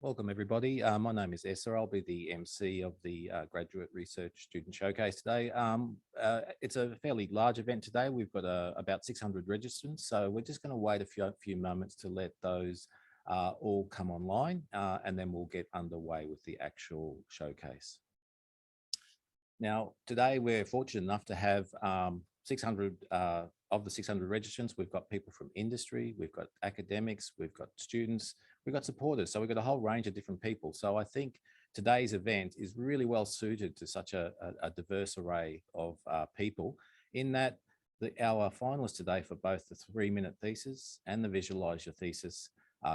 Welcome everybody. My name is Essa. I'll be the MC of the Graduate Research Student Showcase today. It's a fairly large event today. We've got about 600 registrants, so we're just going to wait a few moments to let those all come online, and then we'll get underway with the actual showcase. Now, today we're fortunate enough to have 600 of the 600 registrants. We've got people from industry, we've got academics, we've got students, we've got supporters. So we've got a whole range of different people. So I think today's event is really well suited to such a diverse array of people, in that our finalists today for both the 3-minute thesis and the Visualise Your Thesis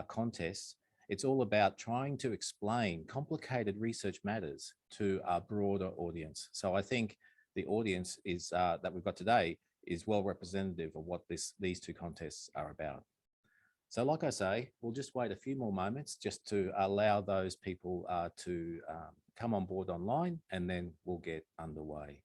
contests, it's all about trying to explain complicated research matters to a broader audience. So I think the audience is that we've got today is well representative of what these two contests are about. So like I say, we'll just wait a few more moments just to allow those people to come on board online, and then we'll get underway.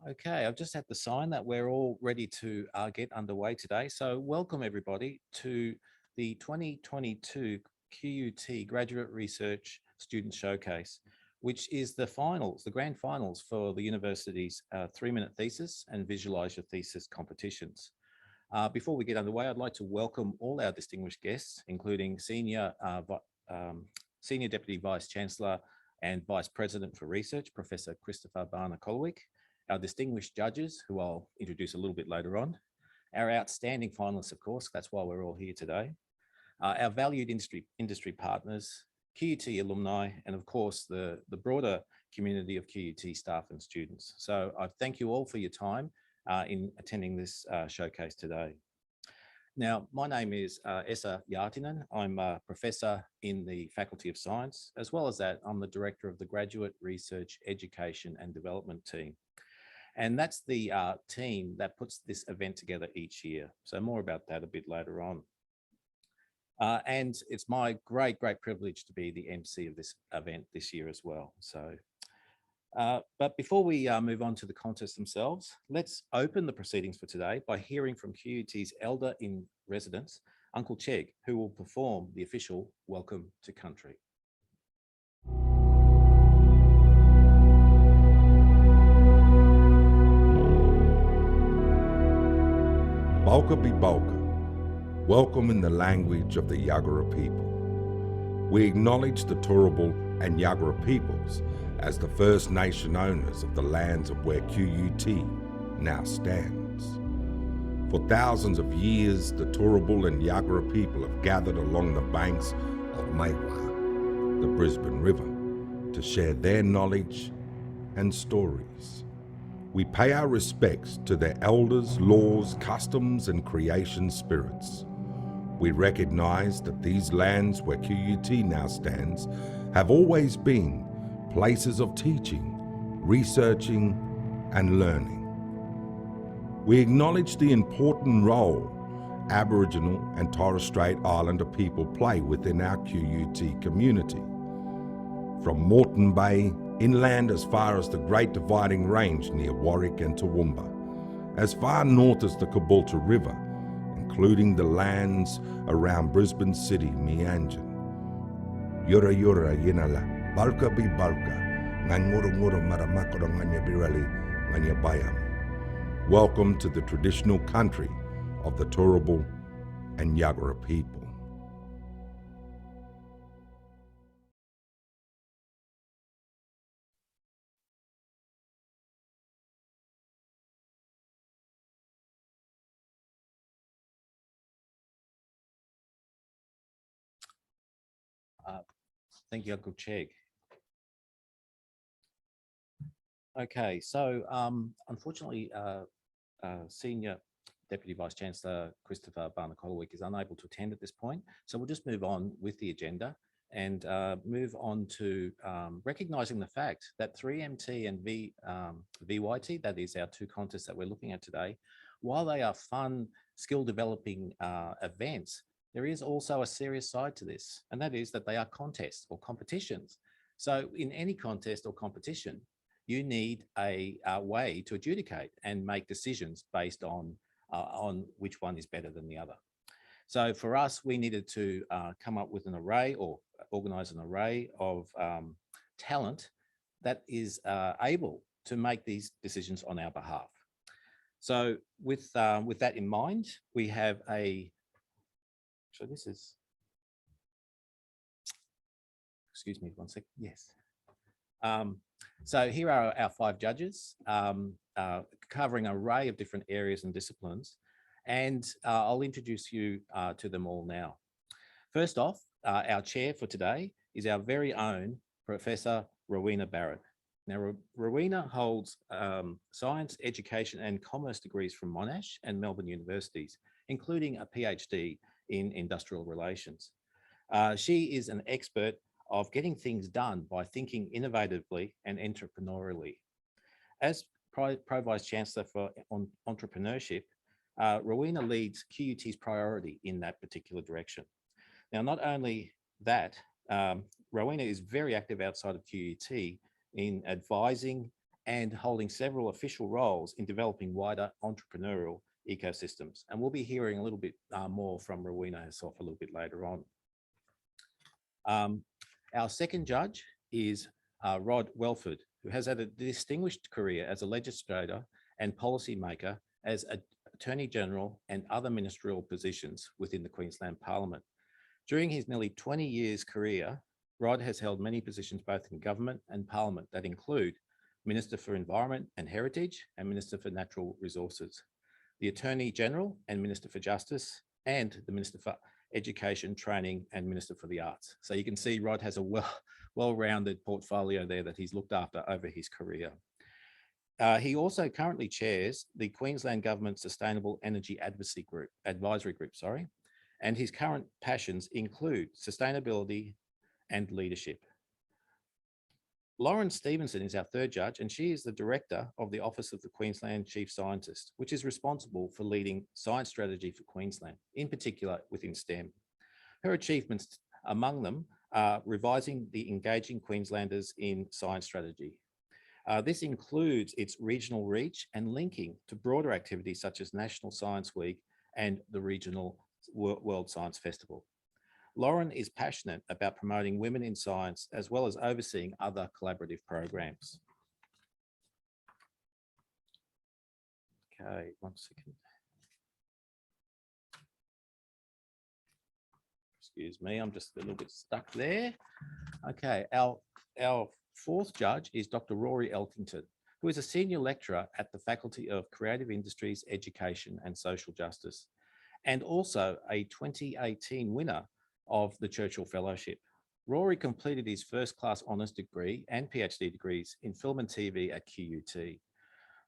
Okay, I've just had the sign that we're all ready to get underway today. So welcome everybody to the 2022 QUT Graduate Research Student Showcase, which is the finals, the grand finals for the university's 3-minute thesis and Visualise Your Thesis competitions. Before we get underway, I'd like to welcome all our distinguished guests, including Senior Deputy Vice Chancellor and Vice President for Research, Professor Christopher Barner-Kolwick, our distinguished judges, who I'll introduce a little bit later on, our outstanding finalists, of course, that's why we're all here today, our valued industry partners, QUT alumni, and of course, the broader community of QUT staff and students. So I thank you all for your time in attending this showcase today. Now, my name is Essa Yartinen. I'm a professor in the Faculty of Science. As well as that, I'm the director of the Graduate Research Education and Development team. And that's the team that puts this event together each year. So more about that a bit later on. And it's my great privilege to be the MC of this event this year as well. So, but before we move on to the contests themselves, let's open the proceedings for today by hearing from QUT's Elder in Residence, Uncle Chegg, who will perform the official Welcome to Country. Balka be Balka, welcome in the language of the Yagara people. We acknowledge the Turrbal and Yagara peoples as the First Nation owners of the lands of where QUT now stands. For thousands of years, the Turrbal and Yagara people have gathered along the banks of Maiwa, the Brisbane River, to share their knowledge and stories. We pay our respects to their elders, laws, customs, and creation spirits. We recognize that these lands where QUT now stands have always been places of teaching, researching, and learning. We acknowledge the important role Aboriginal and Torres Strait Islander people play within our QUT community. From Moreton Bay, inland as far as the Great Dividing Range near Warwick and Toowoomba, as far north as the Caboolture River, including the lands around Brisbane City, Meanjin. Yura yura yinala, balka bi balka, nganguru maramakoro nganya birali, nganya bayam. Welcome to the traditional country of the Turrbal and Yagara people. Thank you, Uncle Chegg. Okay, so unfortunately, Senior Deputy Vice-Chancellor Christopher Barnacolwick is unable to attend at this point. So we'll just move on with the agenda and move on to recognising the fact that 3MT and VYT, that is our two contests that we're looking at today, while they are fun, skill-developing events, there is also a serious side to this, and that is that they are contests or competitions. So in any contest or competition, you need a way to adjudicate and make decisions based on which one is better than the other. So for us, we needed to come up with an array or organize an array of talent that is able to make these decisions on our behalf. So with that in mind, we have so this is, excuse me one second, yes. So here are our 5 judges covering an array of different areas and disciplines, and I'll introduce you to them all now. First off, our chair for today is our very own Professor Rowena Barrett. Now, Rowena holds science, education and commerce degrees from Monash and Melbourne universities, including a PhD in industrial relations. She is an expert of getting things done by thinking innovatively and entrepreneurially. As Pro Vice Chancellor for Entrepreneurship, Rowena leads QUT's priority in that particular direction. Now, not only that, Rowena is very active outside of QUT in advising and holding several official roles in developing wider entrepreneurial ecosystems. And we'll be hearing a little bit more from Rowena herself a little bit later on. Our second judge is Rod Welford, who has had a distinguished career as a legislator and policymaker as Attorney General and other ministerial positions within the Queensland Parliament. During his nearly 20 years career, Rod has held many positions both in government and Parliament that include Minister for Environment and Heritage and Minister for Natural Resources, the Attorney General and Minister for Justice, and the Minister for Education, Training and Minister for the Arts. So you can see Rod has a well-rounded portfolio there that he's looked after over his career. He also currently chairs the Queensland Government Sustainable Energy Advisory Group, and his current passions include sustainability and leadership. Lauren Stevenson is our third judge, and she is the Director of the Office of the Queensland Chief Scientist, which is responsible for leading science strategy for Queensland, in particular within STEM. Her achievements among them are revising the Engaging Queenslanders in Science Strategy. This includes its regional reach and linking to broader activities such as National Science Week and the Regional World Science Festival. Lauren is passionate about promoting women in science as well as overseeing other collaborative programs. Okay, one second. Excuse me, I'm just a little bit stuck there. Okay, our fourth judge is Dr. Rory Elkington, who is a senior lecturer at the Faculty of Creative Industries, Education and Social Justice, and also a 2018 winner of the Churchill Fellowship. Rory completed his first-class honours degree and PhD degrees in film and TV at QUT.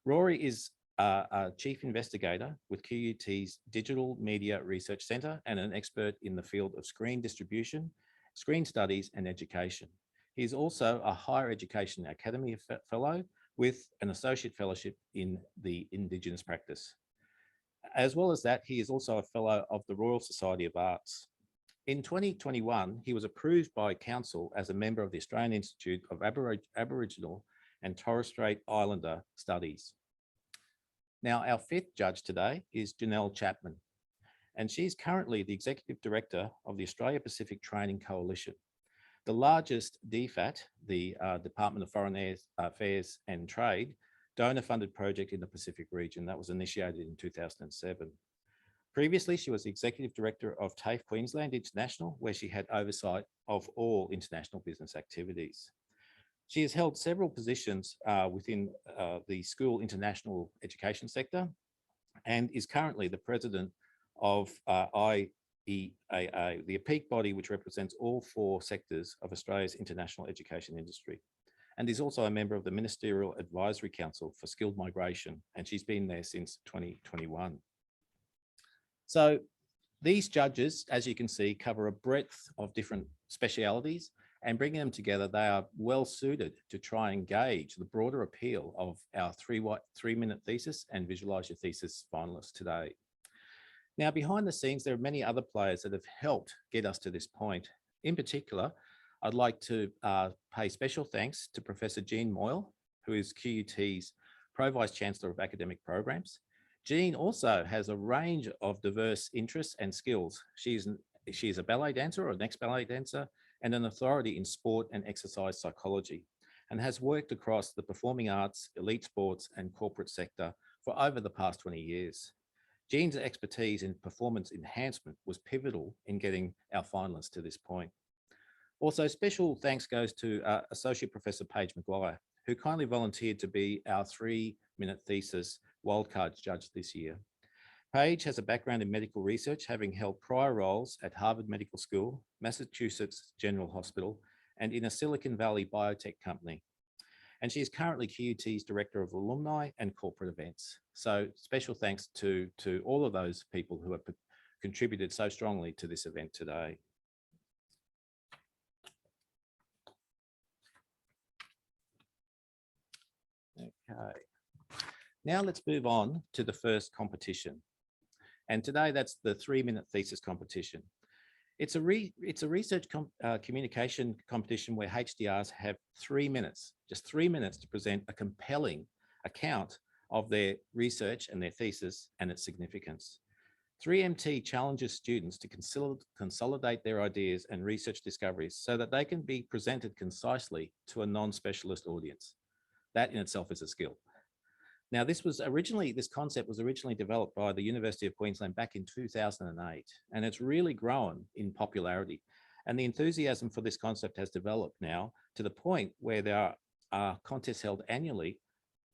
Rory is a chief investigator with QUT's Digital Media Research Centre and an expert in the field of screen distribution, screen studies and education. He is also a Higher Education Academy Fellow with an Associate Fellowship in the Indigenous Practice. As well as that, he is also a Fellow of the Royal Society of Arts. In 2021, he was approved by Council as a member of the Australian Institute of Aboriginal and Torres Strait Islander Studies. Now, our fifth judge today is Janelle Chapman, and she's currently the Executive Director of the Australia Pacific Training Coalition, the largest DFAT, the Department of Foreign Affairs and Trade, donor-funded project in the Pacific region that was initiated in 2007. Previously, she was the Executive Director of TAFE Queensland International, where she had oversight of all international business activities. She has held several positions within the school international education sector and is currently the President of IEAA, the peak body which represents all 4 sectors of Australia's international education industry. and is also a member of the Ministerial Advisory Council for Skilled Migration, and she's been there since 2021. So these judges, as you can see, cover a breadth of different specialities, and bringing them together, they are well suited to try and gauge the broader appeal of our 3-minute thesis and Visualise Your Thesis finalists today. Now, behind the scenes, there are many other players that have helped get us to this point. In particular, I'd like to pay special thanks to Professor Jean Moyle, who is QUT's Pro Vice Chancellor of Academic Programs. Jean also has a range of diverse interests and skills. She is a ballet dancer or an ex-ballet dancer and an authority in sport and exercise psychology, and has worked across the performing arts, elite sports and corporate sector for over the past 20 years. Jean's expertise in performance enhancement was pivotal in getting our finalists to this point. Also, special thanks goes to Associate Professor Paige Maguire, who kindly volunteered to be our 3-minute thesis wildcard judge this year. Paige has a background in medical research, having held prior roles at Harvard Medical School, Massachusetts General Hospital, and in a Silicon Valley biotech company. And she is currently QUT's Director of Alumni and Corporate Events. So special thanks to all of those people who have contributed so strongly to this event today. Okay, now let's move on to the first competition. And today that's the 3-minute thesis competition. It's a research communication competition where HDRs have 3 minutes, just 3 minutes to present a compelling account of their research and their thesis and its significance. 3MT challenges students to consolidate their ideas and research discoveries so that they can be presented concisely to a non-specialist audience. That in itself is a skill. Now, this concept was originally developed by the University of Queensland back in 2008, and it's really grown in popularity. And the enthusiasm for this concept has developed now to the point where there are contests held annually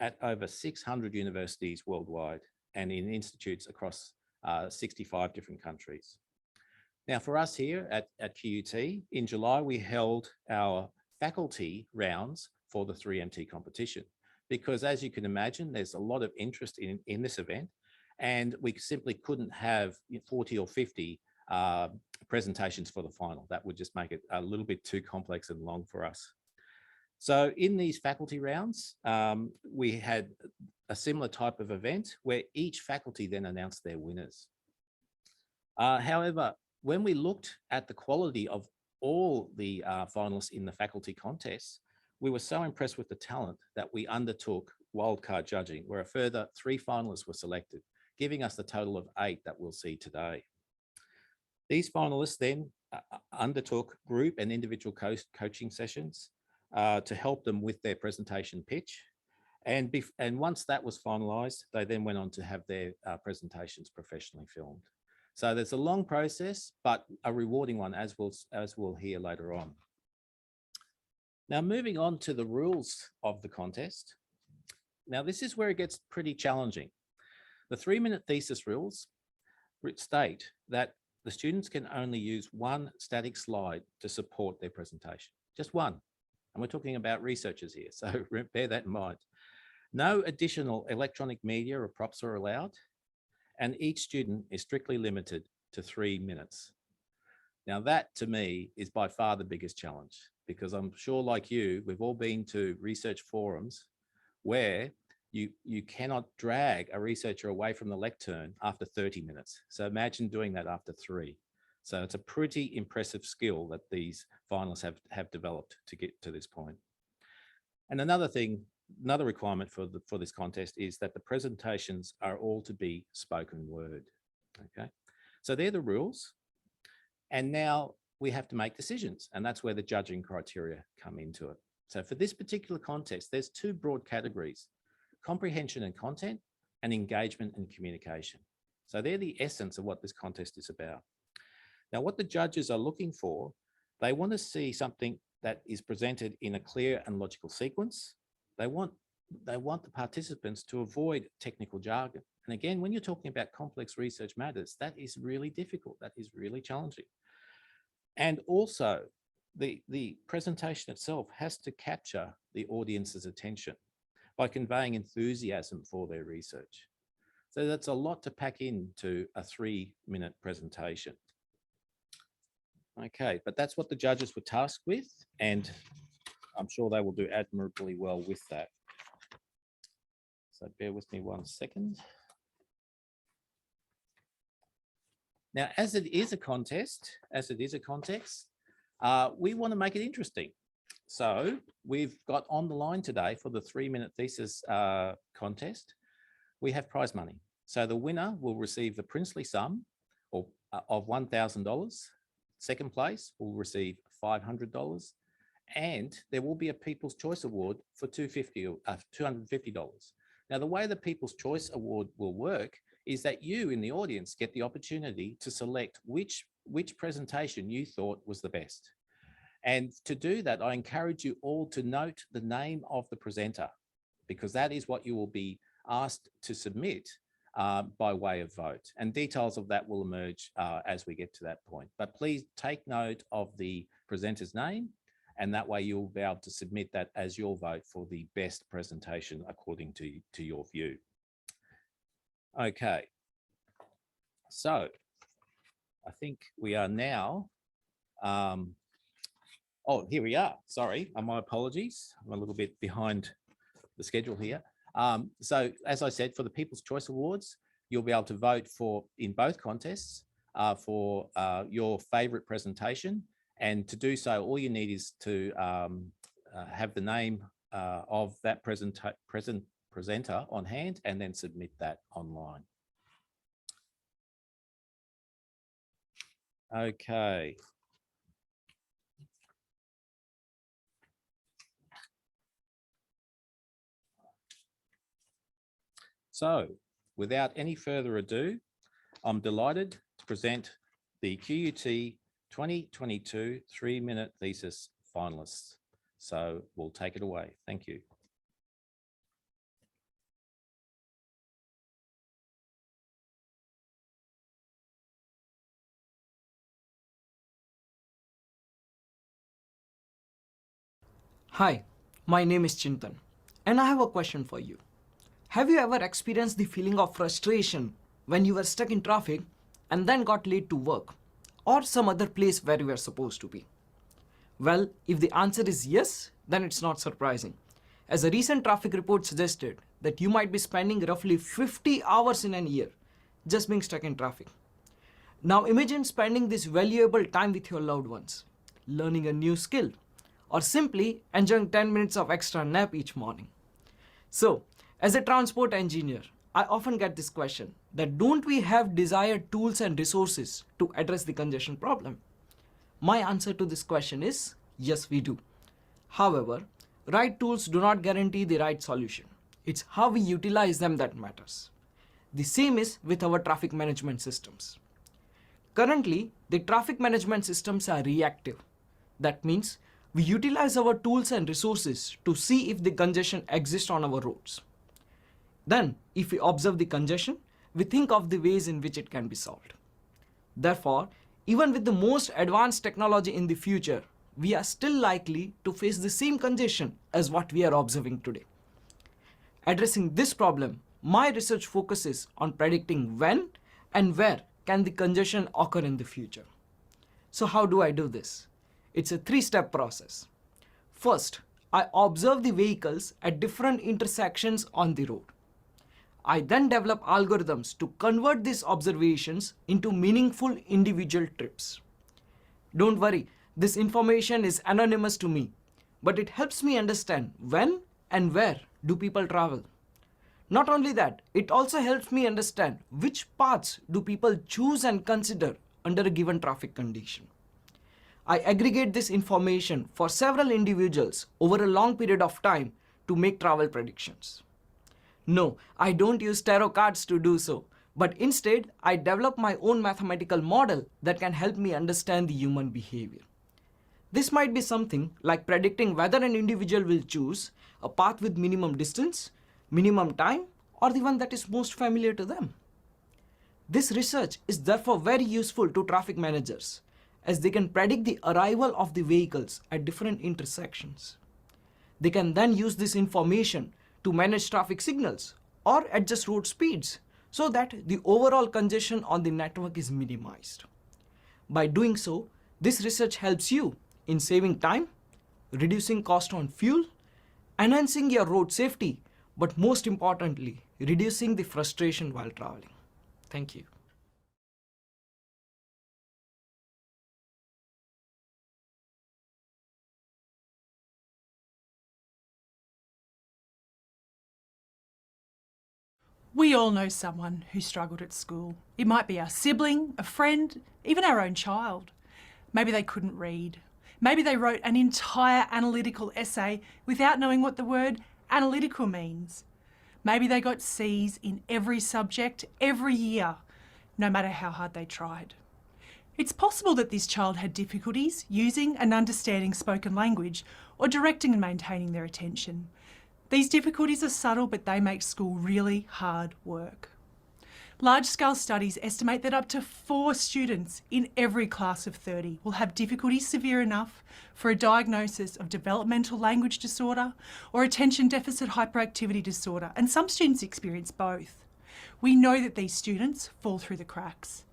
at over 600 universities worldwide and in institutes across 65 different countries. Now, for us here at QUT, in July, we held our faculty rounds for the 3MT competition, because as you can imagine, there's a lot of interest in this event, and we simply couldn't have 40 or 50 presentations for the final. That would just make it a little bit too complex and long for us. So in these faculty rounds, we had a similar type of event where each faculty then announced their winners. However, when we looked at the quality of all the finalists in the faculty contests, we were so impressed with the talent that we undertook wildcard judging, where a further 3 finalists were selected, giving us the total of 8 that we'll see today. These finalists then undertook group and individual coaching sessions to help them with their presentation pitch. And once that was finalized, they then went on to have their presentations professionally filmed. So there's a long process, but a rewarding one, as we'll hear later on. Now, moving on to the rules of the contest. Now, this is where it gets pretty challenging. The 3-minute thesis rules state that the students can only use 1 static slide to support their presentation, just 1. And we're talking about researchers here, so bear that in mind. No additional electronic media or props are allowed, and each student is strictly limited to 3 minutes. Now, that to me is by far the biggest challenge, because I'm sure, like you, we've all been to research forums where you cannot drag a researcher away from the lectern after 30 minutes. So imagine doing that after 3. So it's a pretty impressive skill that these finalists have developed to get to this point. And another requirement for this contest is that the presentations are all to be spoken word. Okay, so they're the rules. And now we have to make decisions, and that's where the judging criteria come into it. So for this particular contest, there's 2 broad categories: comprehension and content, and engagement and communication. So they're the essence of what this contest is about. Now, what the judges are looking for, they want to see something that is presented in a clear and logical sequence. They want the participants to avoid technical jargon. And again, when you're talking about complex research matters, that is really difficult. That is really challenging. And also, the presentation itself has to capture the audience's attention by conveying enthusiasm for their research. So that's a lot to pack into a 3-minute presentation. Okay, but that's what the judges were tasked with, and I'm sure they will do admirably well with that. So bear with me 1 second. Now, as it is a contest, we want to make it interesting. So we've got on the line today for the 3-minute thesis contest, we have prize money. So the winner will receive the princely sum of $1,000. Second place will receive $500. And there will be a People's Choice Award for $250. Now, the way the People's Choice Award will work is that you in the audience get the opportunity to select which presentation you thought was the best. And to do that, I encourage you all to note the name of the presenter, because that is what you will be asked to submit by way of vote. And details of that will emerge as we get to that point. But please take note of the presenter's name, and that way you'll be able to submit that as your vote for the best presentation according to your view. Okay, so I think we are now, oh, here we are. Sorry, my apologies. I'm a little bit behind the schedule here. So as I said, for the People's Choice Awards, you'll be able to vote for, in both contests, for your favorite presentation. And to do so, all you need is to have the name of that presenter on hand and then submit that online. Okay. So without any further ado, I'm delighted to present the QUT 2022 3-minute thesis finalists. So we'll take it away. Thank you. Hi, my name is Chintan, and I have a question for you. Have you ever experienced the feeling of frustration when you were stuck in traffic and then got late to work or some other place where you were supposed to be? Well, if the answer is yes, then it's not surprising, as a recent traffic report suggested that you might be spending roughly 50 hours in a year just being stuck in traffic. Now imagine spending this valuable time with your loved ones, learning a new skill, or simply enjoying 10 minutes of extra nap each morning. So, as a transport engineer, I often get this question that don't we have desired tools and resources to address the congestion problem? My answer to this question is yes, we do. However, right tools do not guarantee the right solution. It's how we utilize them that matters. The same is with our traffic management systems. Currently, the traffic management systems are reactive. That means we utilize our tools and resources to see if the congestion exists on our roads. Then, if we observe the congestion, we think of the ways in which it can be solved. Therefore, even with the most advanced technology in the future, we are still likely to face the same congestion as what we are observing today. Addressing this problem, my research focuses on predicting when and where can the congestion occur in the future. So how do I do this? It's a 3-step process. First, I observe the vehicles at different intersections on the road. I then develop algorithms to convert these observations into meaningful individual trips. Don't worry, this information is anonymous to me, but it helps me understand when and where do people travel. Not only that, it also helps me understand which paths do people choose and consider under a given traffic condition. I aggregate this information for several individuals over a long period of time to make travel predictions. No, I don't use tarot cards to do so, but instead I develop my own mathematical model that can help me understand the human behavior. This might be something like predicting whether an individual will choose a path with minimum distance, minimum time, or the one that is most familiar to them. This research is therefore very useful to traffic managers, as they can predict the arrival of the vehicles at different intersections. They can then use this information to manage traffic signals or adjust road speeds so that the overall congestion on the network is minimized. By doing so, this research helps you in saving time, reducing cost on fuel, enhancing your road safety, but most importantly, reducing the frustration while traveling. Thank you. We all know someone who struggled at school. It might be our sibling, a friend, even our own child. Maybe they couldn't read. Maybe they wrote an entire analytical essay without knowing what the word analytical means. Maybe they got C's in every subject every year, no matter how hard they tried. It's possible that this child had difficulties using and understanding spoken language or directing and maintaining their attention. These difficulties are subtle, but they make school really hard work. Large-scale studies estimate that up to 4 students in every class of 30 will have difficulties severe enough for a diagnosis of developmental language disorder or attention deficit hyperactivity disorder, and some students experience both. We know that these students fall through the cracks.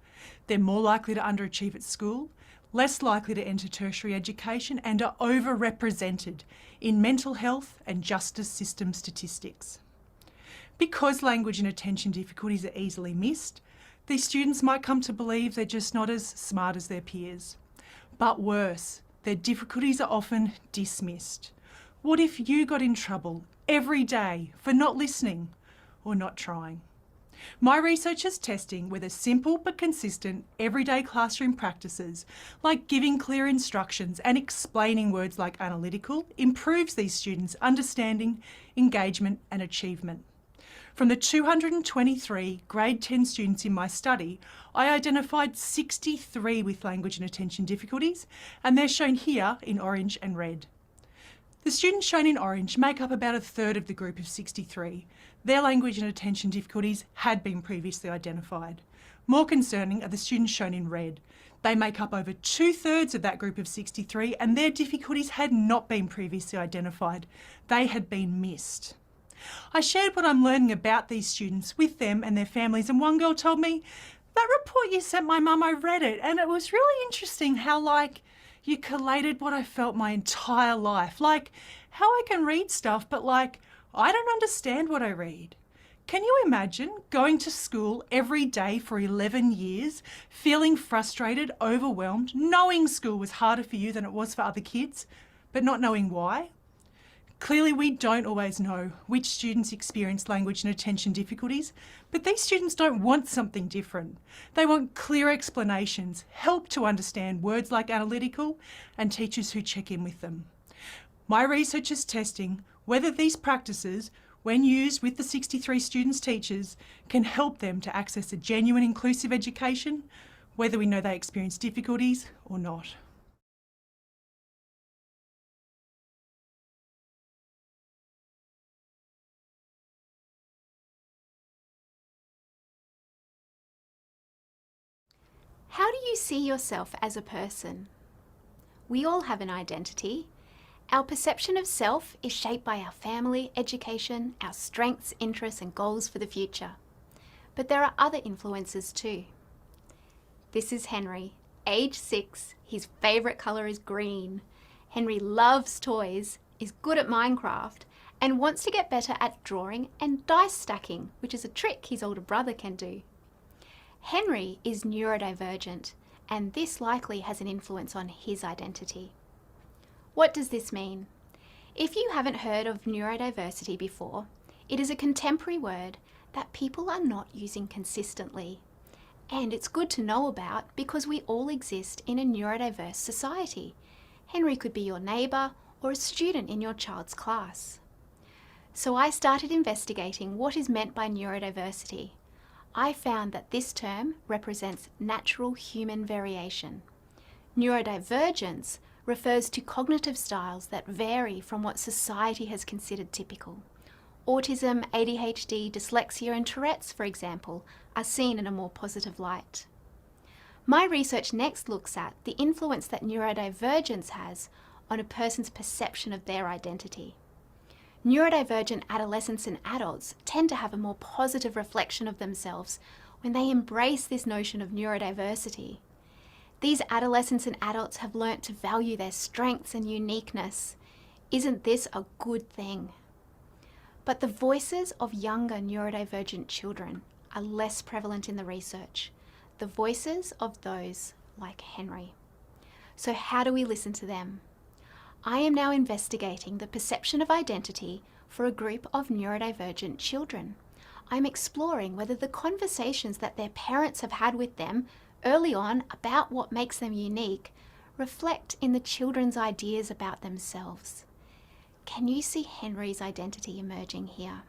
They're more likely to underachieve at school, less likely to enter tertiary education, and are overrepresented in mental health and justice system statistics. Because language and attention difficulties are easily missed, these students might come to believe they're just not as smart as their peers. But worse, their difficulties are often dismissed. What if you got in trouble every day for not listening or not trying? My research is testing whether simple but consistent everyday classroom practices, like giving clear instructions and explaining words like analytical, improves these students' understanding, engagement and achievement. From the 223 grade 10 students in my study, I identified 63 with language and attention difficulties, and they're shown here in orange and red. The students shown in orange make up about 1/3 of the group of 63. Their language and attention difficulties had been previously identified. More concerning are the students shown in red. They make up over 2/3 of that group of 63, and their difficulties had not been previously identified. They had been missed. I shared what I'm learning about these students with them and their families, and one girl told me, "That report you sent my mum, I read it, and it was really interesting how, you collated what I felt my entire life. How I can read stuff, but I don't understand what I read." Can you imagine going to school every day for 11 years, feeling frustrated, overwhelmed, knowing school was harder for you than it was for other kids, but not knowing why? Clearly, we don't always know which students experience language and attention difficulties, but these students don't want something different. They want clear explanations, help to understand words like analytical, and teachers who check in with them. My research is testing whether these practices, when used with the 63 students' teachers, can help them to access a genuine inclusive education, whether we know they experience difficulties or not. How do you see yourself as a person? We all have an identity. Our perception of self is shaped by our family, education, our strengths, interests and goals for the future. But there are other influences too. This is Henry, age 6. His favourite colour is green. Henry loves toys, is good at Minecraft, and wants to get better at drawing and dice stacking, which is a trick his older brother can do. Henry is neurodivergent, and this likely has an influence on his identity. What does this mean? If you haven't heard of neurodiversity before, it is a contemporary word that people are not using consistently. And it's good to know about because we all exist in a neurodiverse society. Henry could be your neighbour or a student in your child's class. So I started investigating what is meant by neurodiversity. I found that this term represents natural human variation. Neurodivergence refers to cognitive styles that vary from what society has considered typical. Autism, ADHD, dyslexia and Tourette's, for example, are seen in a more positive light. My research next looks at the influence that neurodivergence has on a person's perception of their identity. Neurodivergent adolescents and adults tend to have a more positive reflection of themselves when they embrace this notion of neurodiversity. These adolescents and adults have learnt to value their strengths and uniqueness. Isn't this a good thing? But the voices of younger neurodivergent children are less prevalent in the research. The voices of those like Henry. So how do we listen to them? I am now investigating the perception of identity for a group of neurodivergent children. I'm exploring whether the conversations that their parents have had with them early on about what makes them unique reflect in the children's ideas about themselves. Can you see Henry's identity emerging here?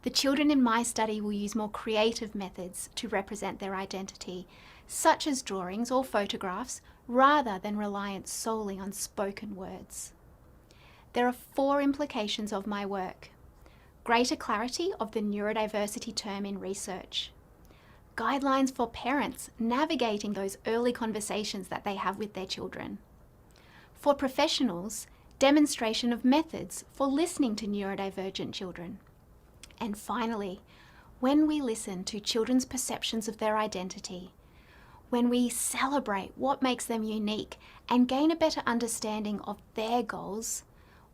The children in my study will use more creative methods to represent their identity, such as drawings or photographs, rather than reliant solely on spoken words. There are 4 implications of my work. Greater clarity of the neurodiversity term in research. Guidelines for parents navigating those early conversations that they have with their children. For professionals, demonstration of methods for listening to neurodivergent children. And finally, when we listen to children's perceptions of their identity, when we celebrate what makes them unique and gain a better understanding of their goals,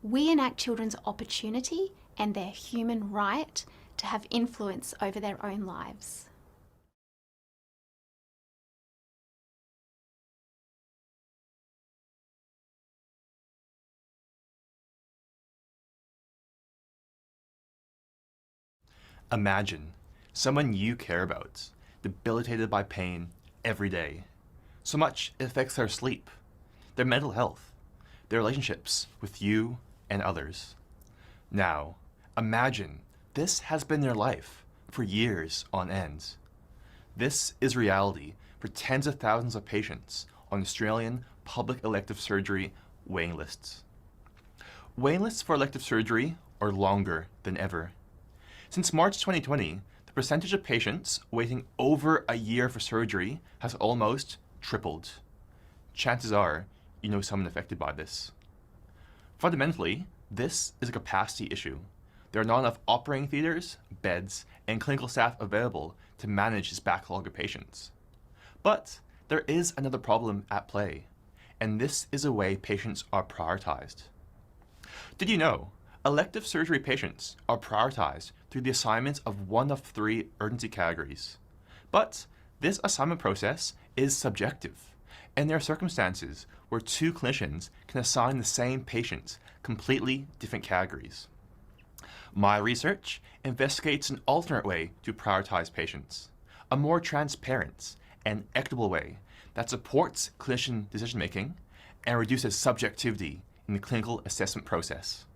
we enact children's opportunity and their human right to have influence over their own lives. Imagine someone you care about, debilitated by pain every day. So much it affects their sleep, their mental health, their relationships with you and others. Now, imagine this has been their life for years on end. This is reality for tens of thousands of patients on Australian public elective surgery waiting lists. Waiting lists for elective surgery are longer than ever. Since March 2020, the percentage of patients waiting over a year for surgery has almost tripled. Chances are you know someone affected by this. Fundamentally, this is a capacity issue. There are not enough operating theaters, beds, and clinical staff available to manage this backlog of patients. But there is another problem at play, and this is the way patients are prioritized. Did you know elective surgery patients are prioritized through the assignment of one of 3 urgency categories? But this assignment process is subjective, and there are circumstances where 2 clinicians can assign the same patient completely different categories. My research investigates an alternate way to prioritize patients, a more transparent and equitable way that supports clinician decision-making and reduces subjectivity in the clinical assessment process.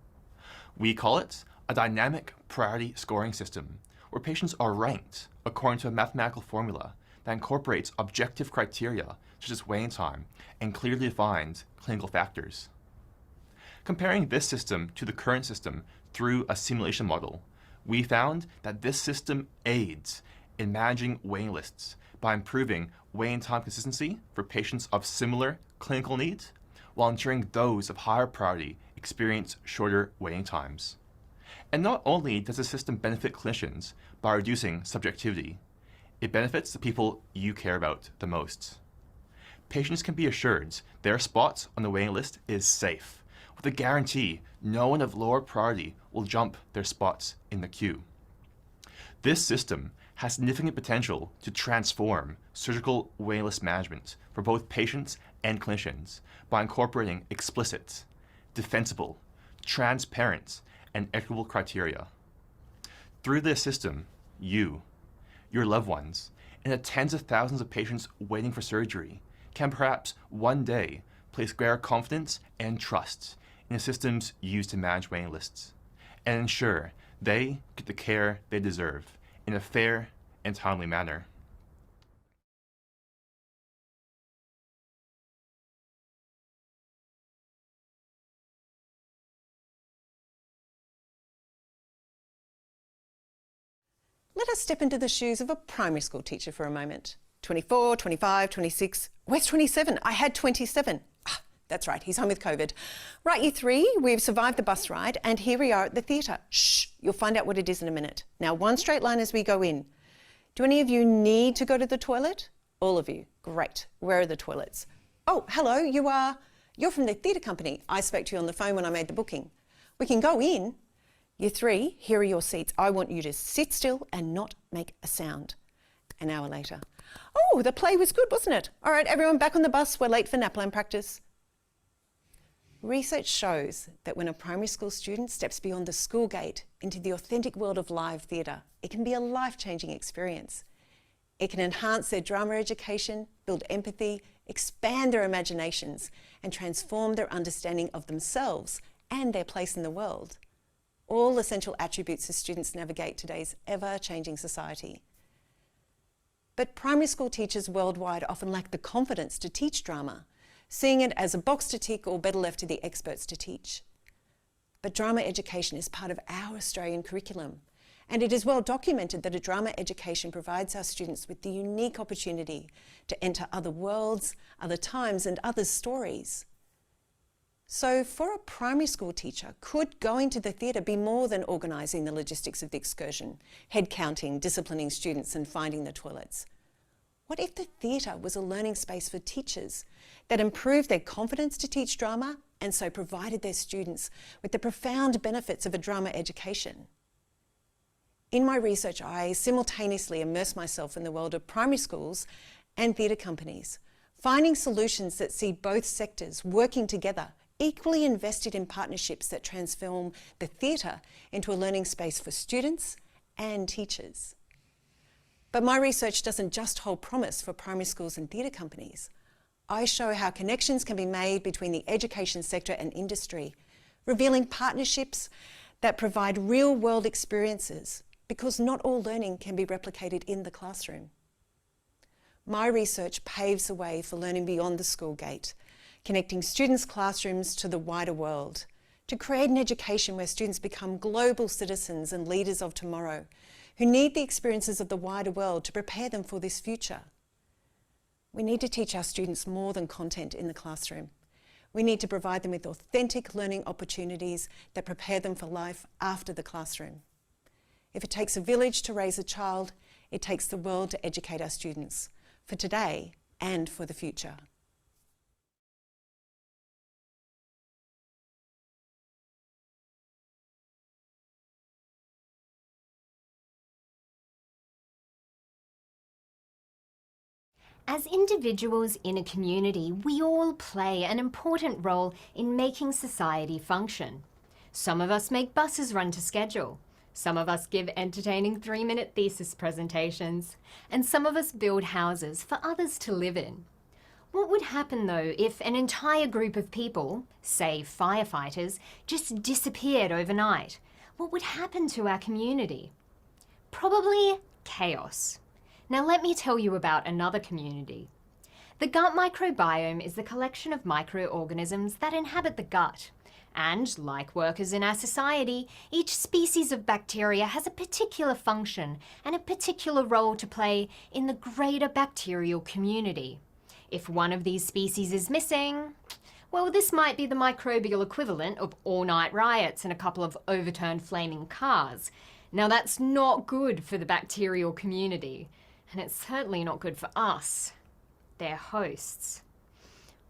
We call it a dynamic priority scoring system, where patients are ranked according to a mathematical formula that incorporates objective criteria such as waiting time and clearly defined clinical factors. Comparing this system to the current system through a simulation model, we found that this system aids in managing waiting lists by improving waiting time consistency for patients of similar clinical needs, while ensuring those of higher priority experience shorter waiting times. And not only does the system benefit clinicians by reducing subjectivity, it benefits the people you care about the most. Patients can be assured their spot on the waiting list is safe, with a guarantee no one of lower priority will jump their spots in the queue. This system has significant potential to transform surgical waiting list management for both patients and clinicians by incorporating explicit, defensible, transparent, and equitable criteria. Through this system, you, your loved ones, and the tens of thousands of patients waiting for surgery can perhaps one day place greater confidence and trust in the systems used to manage waiting lists, and ensure they get the care they deserve in a fair and timely manner. Let us step into the shoes of a primary school teacher for a moment 24, 25, 26. Where's 27? I had 27. Ah, that's right, he's home with COVID. Right, year 3, we've survived the bus ride and here we are at the theatre. Shh, you'll find out what it is in a minute. Now, one straight line as we go in. Do any of you need to go to the toilet? All of you. Great. Where are the toilets? Oh, hello, you're from the theatre company. I spoke to you on the phone when I made the booking. We can go in. Year 3, here are your seats. I want you to sit still and not make a sound. An hour later. Oh, the play was good, wasn't it? All right, everyone back on the bus. We're late for NAPLAN practice. Research shows that when a primary school student steps beyond the school gate into the authentic world of live theatre, it can be a life-changing experience. It can enhance their drama education, build empathy, expand their imaginations, and transform their understanding of themselves and their place in the world. All essential attributes as students navigate today's ever-changing society. But primary school teachers worldwide often lack the confidence to teach drama, seeing it as a box to tick or better left to the experts to teach. But drama education is part of our Australian curriculum, and it is well documented that a drama education provides our students with the unique opportunity to enter other worlds, other times, and others' stories. So for a primary school teacher, could going to the theatre be more than organising the logistics of the excursion, head counting, disciplining students and finding the toilets? What if the theatre was a learning space for teachers that improved their confidence to teach drama and so provided their students with the profound benefits of a drama education? In my research, I simultaneously immerse myself in the world of primary schools and theatre companies, finding solutions that see both sectors working together, equally invested in partnerships that transform the theatre into a learning space for students and teachers. But my research doesn't just hold promise for primary schools and theatre companies. I show how connections can be made between the education sector and industry, revealing partnerships that provide real-world experiences, because not all learning can be replicated in the classroom. My research paves the way for learning beyond the school gate, connecting students' classrooms to the wider world, to create an education where students become global citizens and leaders of tomorrow, who need the experiences of the wider world to prepare them for this future. We need to teach our students more than content in the classroom. We need to provide them with authentic learning opportunities that prepare them for life after the classroom. If it takes a village to raise a child, it takes the world to educate our students, for today and for the future. As individuals in a community, we all play an important role in making society function. Some of us make buses run to schedule. Some of us give entertaining 3-minute thesis presentations. And some of us build houses for others to live in. What would happen though if an entire group of people, say firefighters, just disappeared overnight? What would happen to our community? Probably chaos. Now let me tell you about another community. The gut microbiome is the collection of microorganisms that inhabit the gut. And, like workers in our society, each species of bacteria has a particular function and a particular role to play in the greater bacterial community. If one of these species is missing, well, this might be the microbial equivalent of all-night riots and a couple of overturned flaming cars. Now that's not good for the bacterial community. And it's certainly not good for us, their hosts.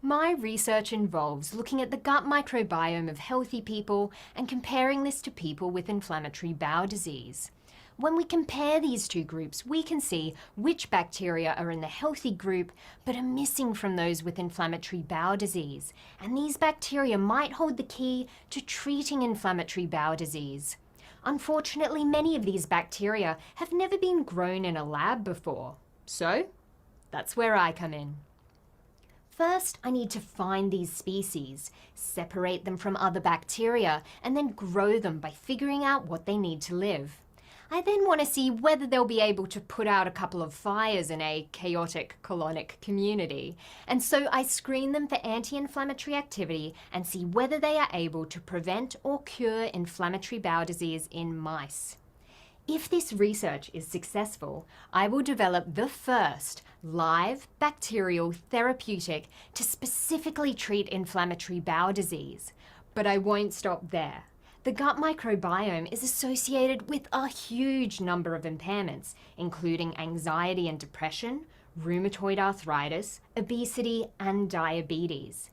My research involves looking at the gut microbiome of healthy people and comparing this to people with inflammatory bowel disease. When we compare these two groups, we can see which bacteria are in the healthy group but are missing from those with inflammatory bowel disease. And these bacteria might hold the key to treating inflammatory bowel disease. Unfortunately, many of these bacteria have never been grown in a lab before. So, that's where I come in. First, I need to find these species, separate them from other bacteria, and then grow them by figuring out what they need to live. I then want to see whether they'll be able to put out a couple of fires in a chaotic colonic community. And so I screen them for anti-inflammatory activity and see whether they are able to prevent or cure inflammatory bowel disease in mice. If this research is successful, I will develop the first live bacterial therapeutic to specifically treat inflammatory bowel disease. But I won't stop there. The gut microbiome is associated with a huge number of impairments, including anxiety and depression, rheumatoid arthritis, obesity, and diabetes.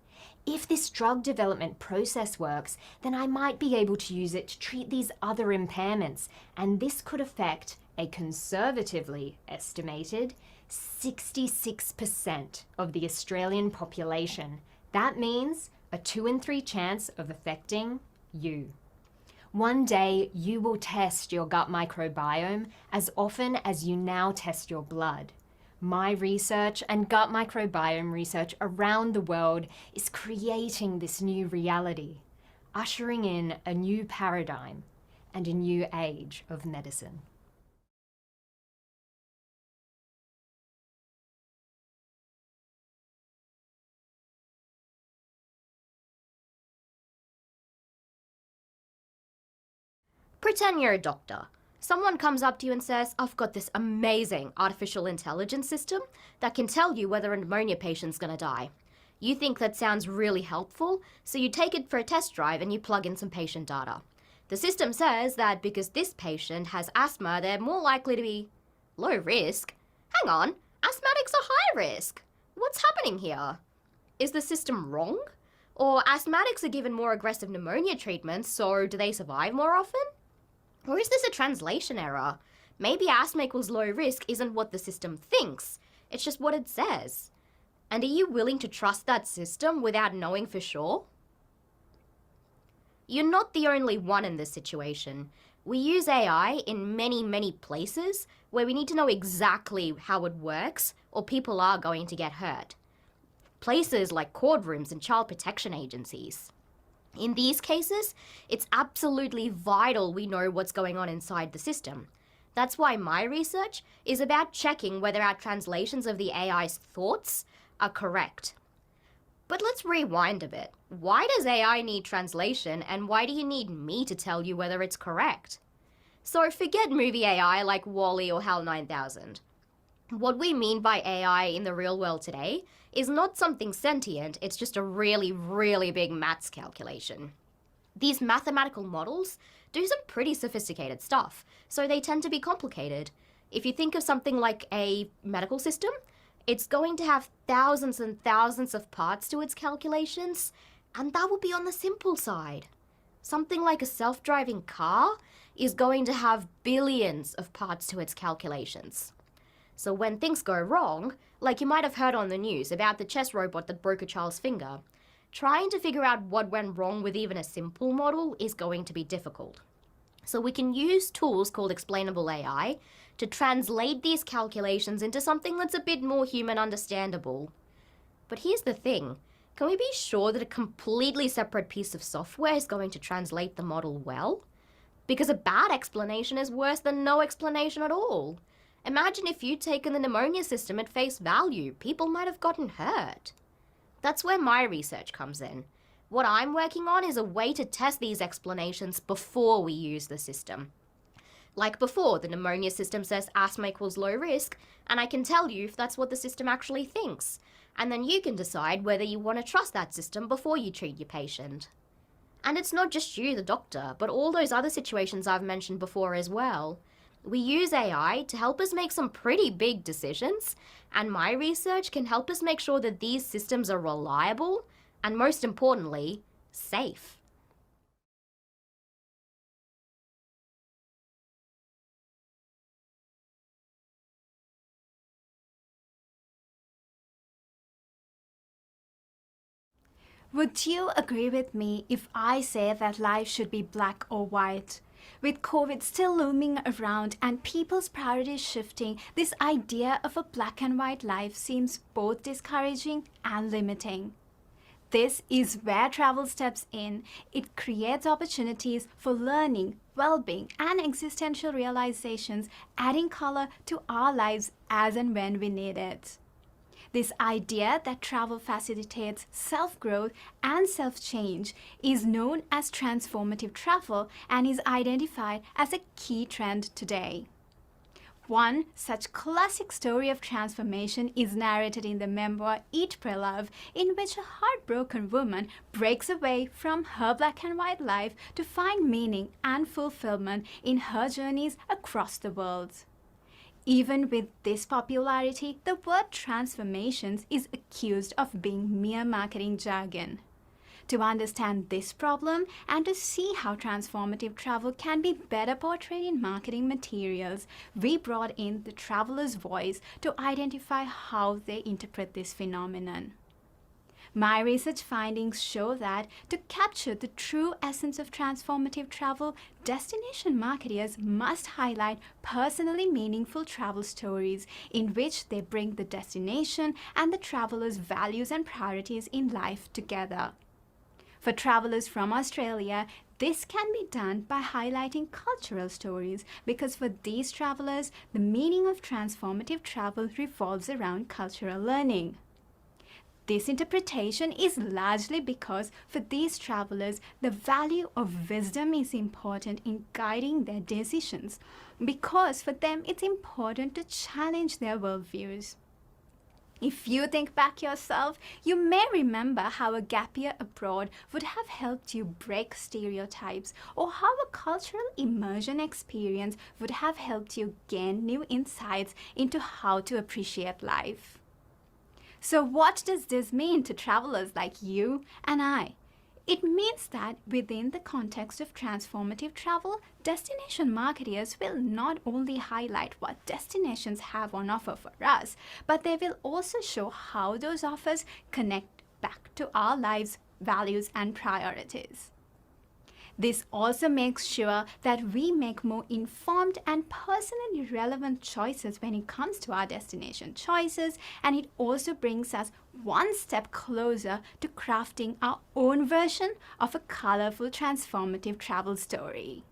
If this drug development process works, then I might be able to use it to treat these other impairments, and this could affect a conservatively estimated 66% of the Australian population. That means a 2 in 3 chance of affecting you. One day, you will test your gut microbiome as often as you now test your blood. My research and gut microbiome research around the world is creating this new reality, ushering in a new paradigm and a new age of medicine. Pretend you're a doctor. Someone comes up to you and says, I've got this amazing artificial intelligence system that can tell you whether a pneumonia patient's going to die. You think that sounds really helpful, so you take it for a test drive and you plug in some patient data. The system says that because this patient has asthma, they're more likely to be low risk. Hang on, asthmatics are high risk. What's happening here? Is the system wrong? Or asthmatics are given more aggressive pneumonia treatments, so do they survive more often? Or is this a translation error? Maybe asthma equals low risk isn't what the system thinks, it's just what it says. And are you willing to trust that system without knowing for sure? You're not the only one in this situation. We use AI in many places where we need to know exactly how it works or people are going to get hurt. Places like courtrooms and child protection agencies. In these cases, it's absolutely vital we know what's going on inside the system. That's why my research is about checking whether our translations of the AI's thoughts are correct. But let's rewind a bit. Why does AI need translation, and why do you need me to tell you whether it's correct? So forget movie AI like WALL-E or HAL 9000. What we mean by AI in the real world today is not something sentient, it's just a really big maths calculation. These mathematical models do some pretty sophisticated stuff, so they tend to be complicated. If you think of something like a medical system, it's going to have thousands and thousands of parts to its calculations, and that will be on the simple side. Something like a self-driving car is going to have billions of parts to its calculations. So when things go wrong, like you might have heard on the news about the chess robot that broke a child's finger, trying to figure out what went wrong with even a simple model is going to be difficult. So we can use tools called explainable AI to translate these calculations into something that's a bit more human understandable. But here's the thing, can we be sure that a completely separate piece of software is going to translate the model well? Because a bad explanation is worse than no explanation at all. Imagine if you'd taken the pneumonia system at face value, people might have gotten hurt. That's where my research comes in. What I'm working on is a way to test these explanations before we use the system. Like before, the pneumonia system says asthma equals low risk, and I can tell you if that's what the system actually thinks. And then you can decide whether you want to trust that system before you treat your patient. And it's not just you, the doctor, but all those other situations I've mentioned before as well. We use AI to help us make some pretty big decisions, and my research can help us make sure that these systems are reliable and, most importantly, safe. Would you agree with me if I say that life should be black or white? With COVID still looming around and people's priorities shifting, this idea of a black and white life seems both discouraging and limiting. This is where travel steps in. It creates opportunities for learning, well-being, and existential realizations, adding color to our lives as and when we need it. This idea that travel facilitates self-growth and self-change is known as transformative travel and is identified as a key trend today. One such classic story of transformation is narrated in the memoir Eat, Pray, Love, in which a heartbroken woman breaks away from her black and white life to find meaning and fulfillment in her journeys across the world. Even with this popularity, the word transformations is accused of being mere marketing jargon. To understand this problem and to see how transformative travel can be better portrayed in marketing materials, we brought in the traveler's voice to identify how they interpret this phenomenon. My research findings show that to capture the true essence of transformative travel, destination marketers must highlight personally meaningful travel stories in which they bring the destination and the traveler's values and priorities in life together. For travelers from Australia, this can be done by highlighting cultural stories because for these travelers, the meaning of transformative travel revolves around cultural learning. This interpretation is largely because for these travelers, the value of wisdom is important in guiding their decisions, because for them it's important to challenge their worldviews. If you think back yourself, you may remember how a gap year abroad would have helped you break stereotypes, or how a cultural immersion experience would have helped you gain new insights into how to appreciate life. So what does this mean to travelers like you and I? It means that within the context of transformative travel, destination marketers will not only highlight what destinations have on offer for us, but they will also show how those offers connect back to our lives, values, and priorities. This also makes sure that we make more informed and personally relevant choices when it comes to our destination choices, and it also brings us one step closer to crafting our own version of a colorful, transformative travel story.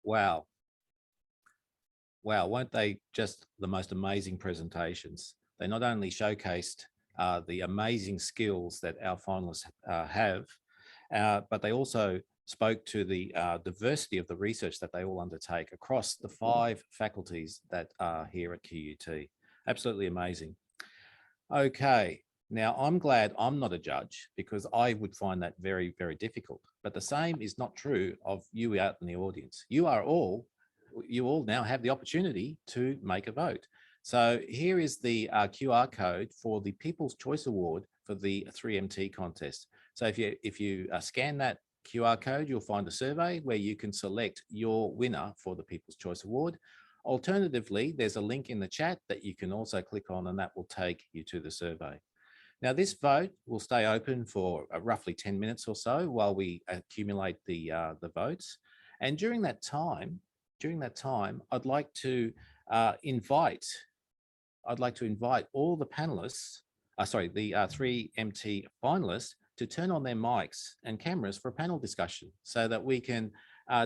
Wow. Wow, weren't they just the most amazing presentations? They not only showcased the amazing skills that our finalists have, but they also spoke to the diversity of the research that they all undertake across the 5 faculties that are here at QUT. Absolutely amazing. Okay, now I'm glad I'm not a judge because I would find that very, very difficult. But the same is not true of you out in the audience. You all now have the opportunity to make a vote. So here is the QR code for the People's Choice Award for the 3MT contest. So if you scan that QR code, you'll find a survey where you can select your winner for the People's Choice Award. Alternatively, there's a link in the chat that you can also click on, and that will take you to the survey. Now, this vote will stay open for roughly 10 minutes or so while we accumulate the votes. And during that time, I'd like to invite all the panelists, the 3MT finalists, to turn on their mics and cameras for a panel discussion so that we can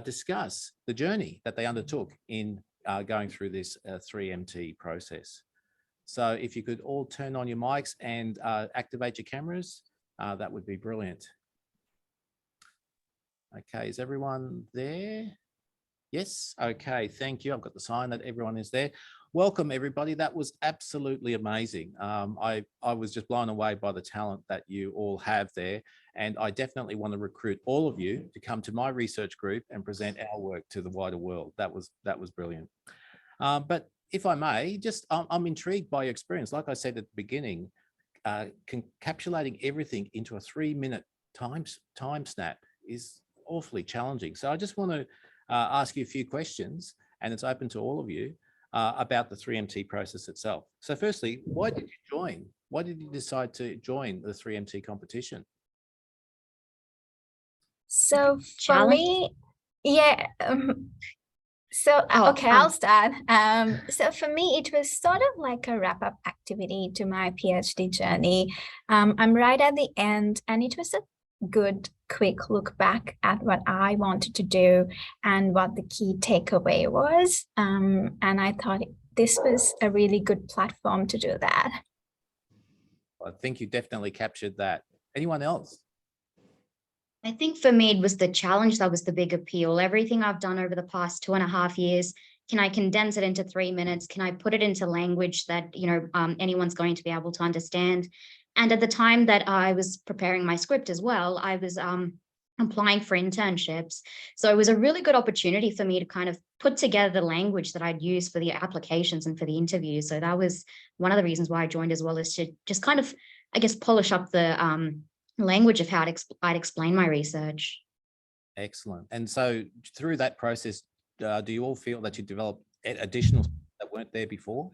discuss the journey that they undertook in going through this 3MT process. So if you could all turn on your mics and activate your cameras, that would be brilliant. Okay, is everyone there? Yes, okay, thank you. I've got the sign that everyone is there. Welcome, everybody. That was absolutely amazing. I was just blown away by the talent that you all have there. And I definitely want to recruit all of you to come to my research group and present our work to the wider world. That was brilliant. But if I may, I'm intrigued by your experience. Like I said at the beginning, encapsulating everything into a 3-minute time snap is awfully challenging. So I just want to ask you a few questions, and it's open to all of you, about the 3MT process itself. So firstly, why did you join? Why did you decide to join the 3MT competition? So for me, yeah. Okay, I'll start. So for me, it was sort of like a wrap-up activity to my PhD journey. I'm right at the end, and it was a good quick look back at what I wanted to do and what the key takeaway was. And I thought this was a really good platform to do that. I think you definitely captured that. Anyone else? I think for me, it was the challenge that was the big appeal. Everything I've done over the past 2.5 years, can I condense it into 3 minutes? Can I put it into language that, anyone's going to be able to understand? And at the time that I was preparing my script as well, I was applying for internships. So it was a really good opportunity for me to kind of put together the language that I'd use for the applications and for the interviews. So that was one of the reasons why I joined, as well as to just kind of, I guess, polish up the language of how I'd explain my research. Excellent. And so through that process, do you all feel that you developed additional that weren't there before?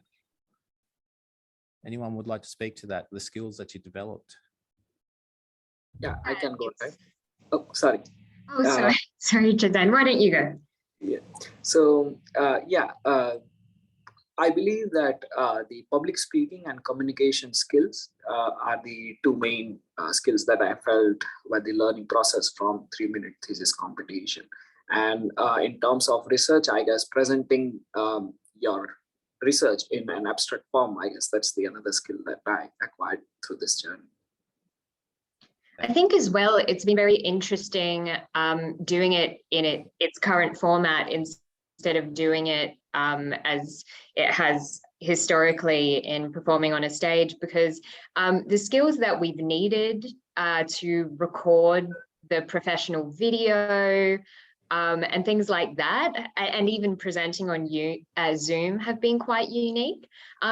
Anyone would like to speak to that, the skills that you developed? Yeah, I can go, right? Oh, sorry. Oh, sorry. Sorry, Jaden. Why don't you go? Yeah. So, I believe that the public speaking and communication skills are the two main skills that I felt were the learning process from 3-minute thesis competition. And in terms of research, I guess presenting your research in an abstract form, I guess that's the another skill that I acquired through this journey. I think as well, it's been very interesting doing it in its current format instead of doing it as it has historically in performing on a stage, because the skills that we've needed to record the professional video and things like that, and even presenting on Zoom have been quite unique.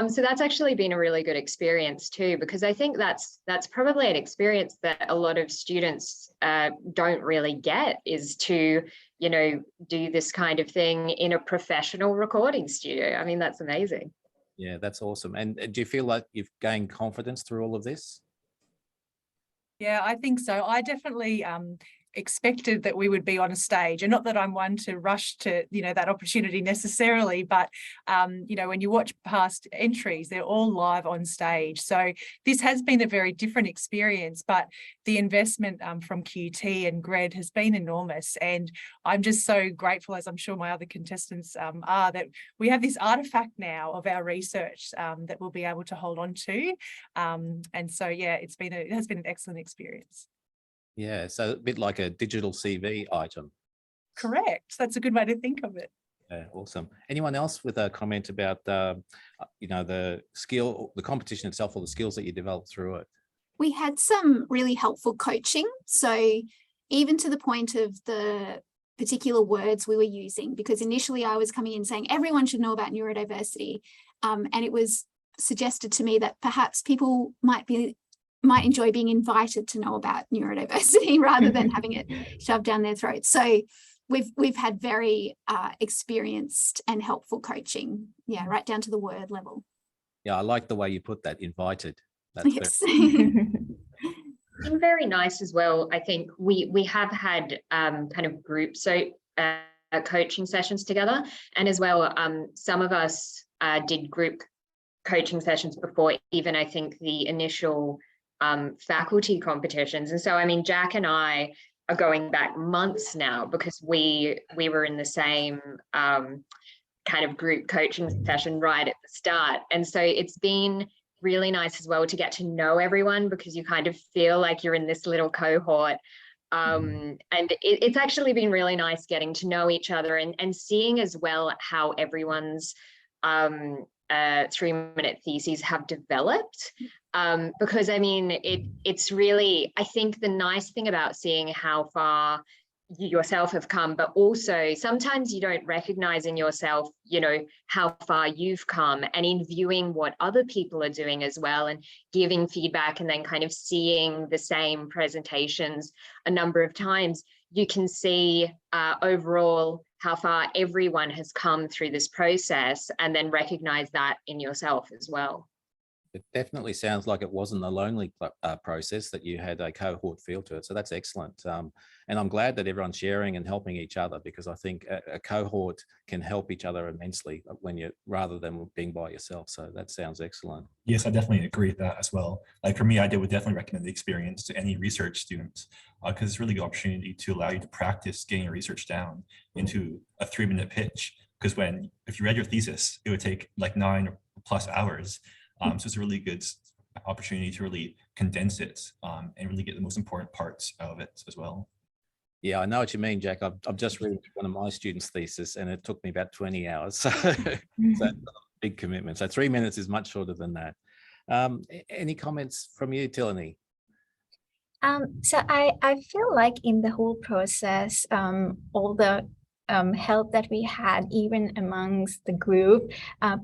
So that's actually been a really good experience too, because I think that's probably an experience that a lot of students don't really get, is to, do this kind of thing in a professional recording studio. I mean, that's amazing. Yeah, that's awesome. And do you feel like you've gained confidence through all of this? Yeah, I think so. I definitely expected that we would be on a stage, and not that I'm one to rush to that opportunity necessarily, but when you watch past entries, they're all live on stage. So this has been a very different experience, but the investment from QUT and GRED has been enormous, and I'm just so grateful, as I'm sure my other contestants are, that we have this artifact now of our research that we'll be able to hold on to, and so yeah, it has been an excellent experience. Yeah, so a bit like a digital CV item. Correct. That's a good way to think of it. Yeah, awesome. Anyone else with a comment about the skill, the competition itself, or the skills that you developed through it? We had some really helpful coaching. So even to the point of the particular words we were using, because initially I was coming in saying everyone should know about neurodiversity. And it was suggested to me that perhaps people might enjoy being invited to know about neurodiversity rather than having it shoved down their throats. So we've had very experienced and helpful coaching, right down to the word level. Yeah, I like the way you put that, invited. That's yes. Been very nice as well. I think we have had kind of group coaching sessions together, and as well some of us did group coaching sessions before even, I think, the initial faculty competitions. And so, I mean, Jack and I are going back months now, because we were in the same kind of group coaching session right at the start. And so it's been really nice as well to get to know everyone, because you kind of feel like you're in this little cohort. And it's actually been really nice getting to know each other and seeing as well how everyone's 3-minute theses have developed. Because I mean, it's really, I think the nice thing about seeing how far you yourself have come, but also sometimes you don't recognize in yourself, how far you've come, and in viewing what other people are doing as well, and giving feedback, and then kind of seeing the same presentations a number of times, you can see overall how far everyone has come through this process, and then recognize that in yourself as well. It definitely sounds like it wasn't a lonely process, that you had a cohort feel to it. So that's excellent. And I'm glad that everyone's sharing and helping each other, because I think a cohort can help each other immensely when you, rather than being by yourself. So that sounds excellent. Yes, I definitely agree with that as well. Like for me, I would definitely recommend the experience to any research students, because it's a really good opportunity to allow you to practice getting your research down into a 3-minute pitch. Because if you read your thesis, it would take like 9+ hours. So it's a really good opportunity to really condense it and really get the most important parts out of it as well. Yeah, I know what you mean, Jack. I've just read one of my students' thesis, and it took me about 20 hours. So that's a big commitment. So 3 minutes is much shorter than that. Any comments from you, Tilani? So I feel like in the whole process, all the help that we had, even amongst the group,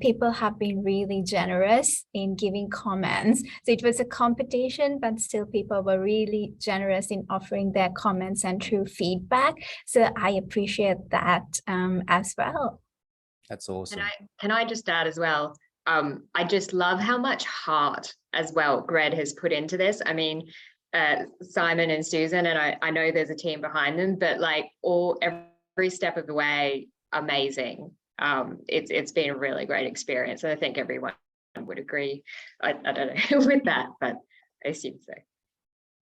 people have been really generous in giving comments. So it was a competition, but still people were really generous in offering their comments and true feedback. So I appreciate that as well. That's awesome. Can I just add as well? I just love how much heart as well Greg has put into this. I mean, Simon and Susan, and I know there's a team behind them, but like every step of the way, amazing. It's been a really great experience, and I think everyone would agree. I don't know with that, but I assume so.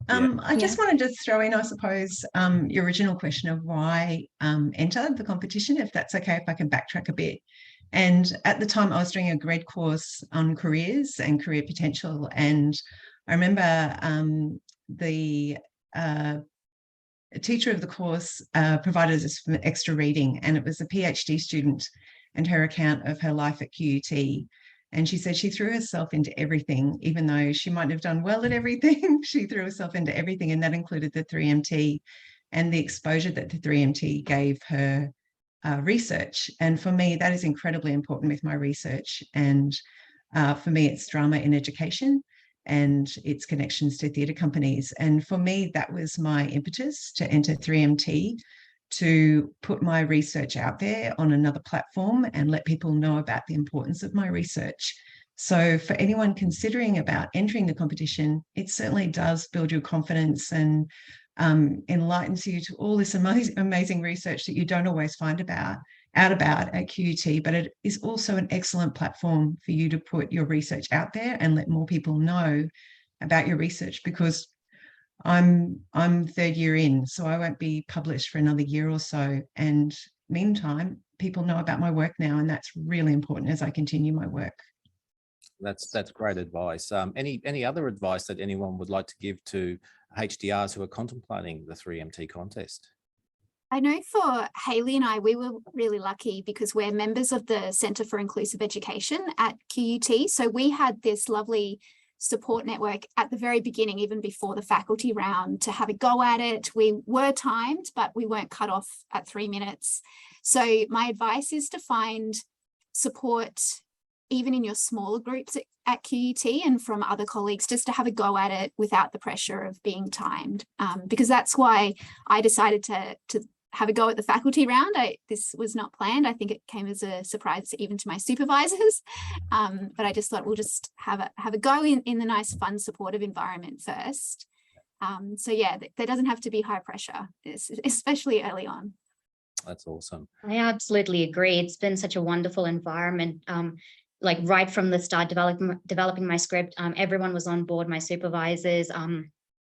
I just wanted to throw in, I suppose, your original question of why enter the competition, if that's okay, if I can backtrack a bit. And at the time, I was doing a grad course on careers and career potential, and I remember the teacher of the course provided us some extra reading, and it was a PhD student and her account of her life at QUT. And she said she threw herself into everything, even though she might have done well at everything. She threw herself into everything, and that included the 3MT and the exposure that the 3MT gave her research. And for me, that is incredibly important with my research. And for me, it's drama in education and its connections to theatre companies. And for me, that was my impetus to enter 3MT, to put my research out there on another platform and let people know about the importance of my research. So for anyone considering about entering the competition, it certainly does build your confidence and enlightens you to all this amazing research that you don't always find out about at QUT, but it is also an excellent platform for you to put your research out there and let more people know about your research, because I'm 3rd year in, so I won't be published for another year or so. And meantime, people know about my work now, and that's really important as I continue my work. That's great advice. Any other advice that anyone would like to give to HDRs who are contemplating the 3MT contest? I know for Hayley and I, we were really lucky because we're members of the Centre for Inclusive Education at QUT. So we had this lovely support network at the very beginning, even before the faculty round, to have a go at it. We were timed, but we weren't cut off at 3 minutes. So my advice is to find support even in your smaller groups at QUT and from other colleagues, just to have a go at it without the pressure of being timed. Because that's why I decided to have a go at the faculty round. This was not planned. I think it came as a surprise even to my supervisors. But I just thought we'll just have a go in the nice, fun, supportive environment first. So yeah, there doesn't have to be high pressure, especially early on. That's awesome. I absolutely agree. It's been such a wonderful environment. Like right from the start, developing my script, everyone was on board, my supervisors,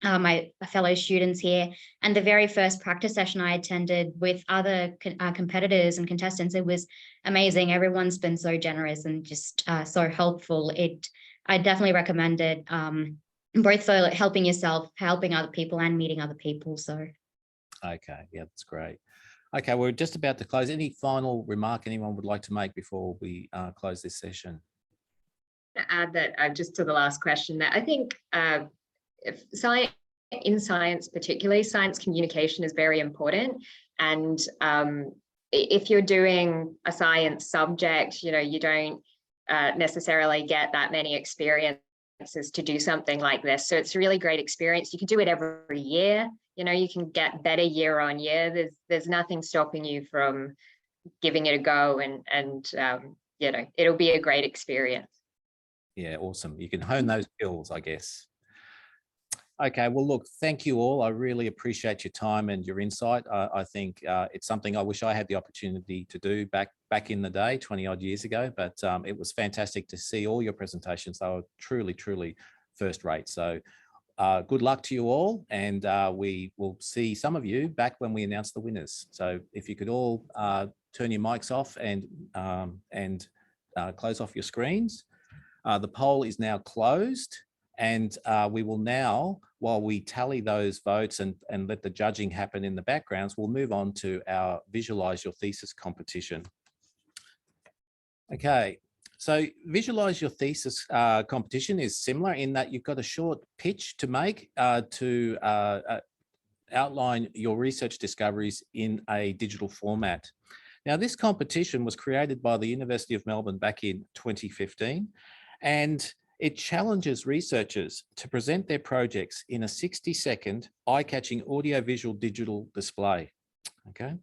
my fellow students here. And the very first practice session I attended with other competitors and contestants, it was amazing. Everyone's been so generous and just so helpful. I definitely recommend it, both for helping yourself, helping other people, and meeting other people. So, okay, yeah, that's great. Okay, we're just about to close. Any final remark anyone would like to make before we close this session? To add that just to the last question, that I think in science, particularly science communication, is very important. And if you're doing a science subject, you don't necessarily get that many experiences to do something like this. So it's a really great experience. You can do it every year. You can get better year on year. There's nothing stopping you from giving it a go, and it'll be a great experience. Yeah, awesome. You can hone those skills, I guess. Okay, well, look, thank you all. I really appreciate your time and your insight. I think it's something I wish I had the opportunity to do back in the day, 20 odd years ago, but it was fantastic to see all your presentations. They were truly, truly first rate. So good luck to you all, and we will see some of you back when we announce the winners. So if you could all turn your mics off and close off your screens. The poll is now closed, and we will now, while we tally those votes and let the judging happen in the backgrounds, we'll move on to our Visualise Your Thesis competition. Okay, so Visualise Your Thesis competition is similar in that you've got a short pitch to make to outline your research discoveries in a digital format. Now, this competition was created by the University of Melbourne back in 2015, and it challenges researchers to present their projects in a 60-second eye-catching audio-visual digital display. Okay,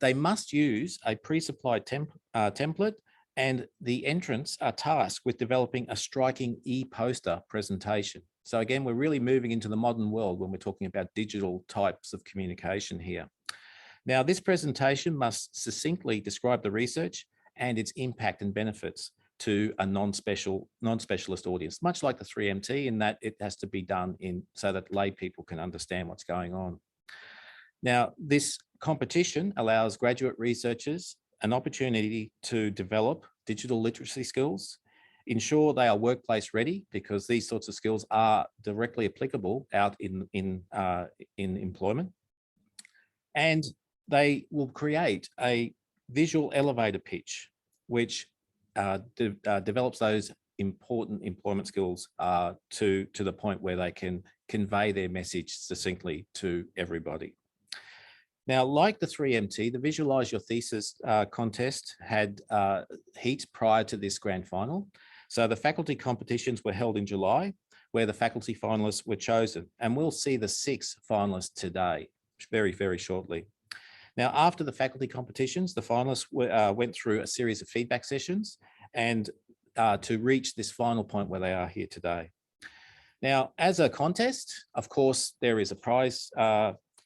they must use a pre-supplied template, and the entrants are tasked with developing a striking e-poster presentation. So again, we're really moving into the modern world when we're talking about digital types of communication here. Now, this presentation must succinctly describe the research and its impact and benefits to a non-specialist audience, much like the 3MT, in that it has to be done so that lay people can understand what's going on. Now, this competition allows graduate researchers an opportunity to develop digital literacy skills, ensure they are workplace ready, because these sorts of skills are directly applicable out in employment. And they will create a visual elevator pitch, which develops those important employment skills to the point where they can convey their message succinctly to everybody. Now, like the 3MT, the Visualise Your Thesis contest had heats prior to this grand final. So the faculty competitions were held in July, where the faculty finalists were chosen, and we'll see the 6 finalists today, very, very shortly. Now, after the faculty competitions, the finalists went through a series of feedback sessions and to reach this final point where they are here today. Now, as a contest, of course, there is a prize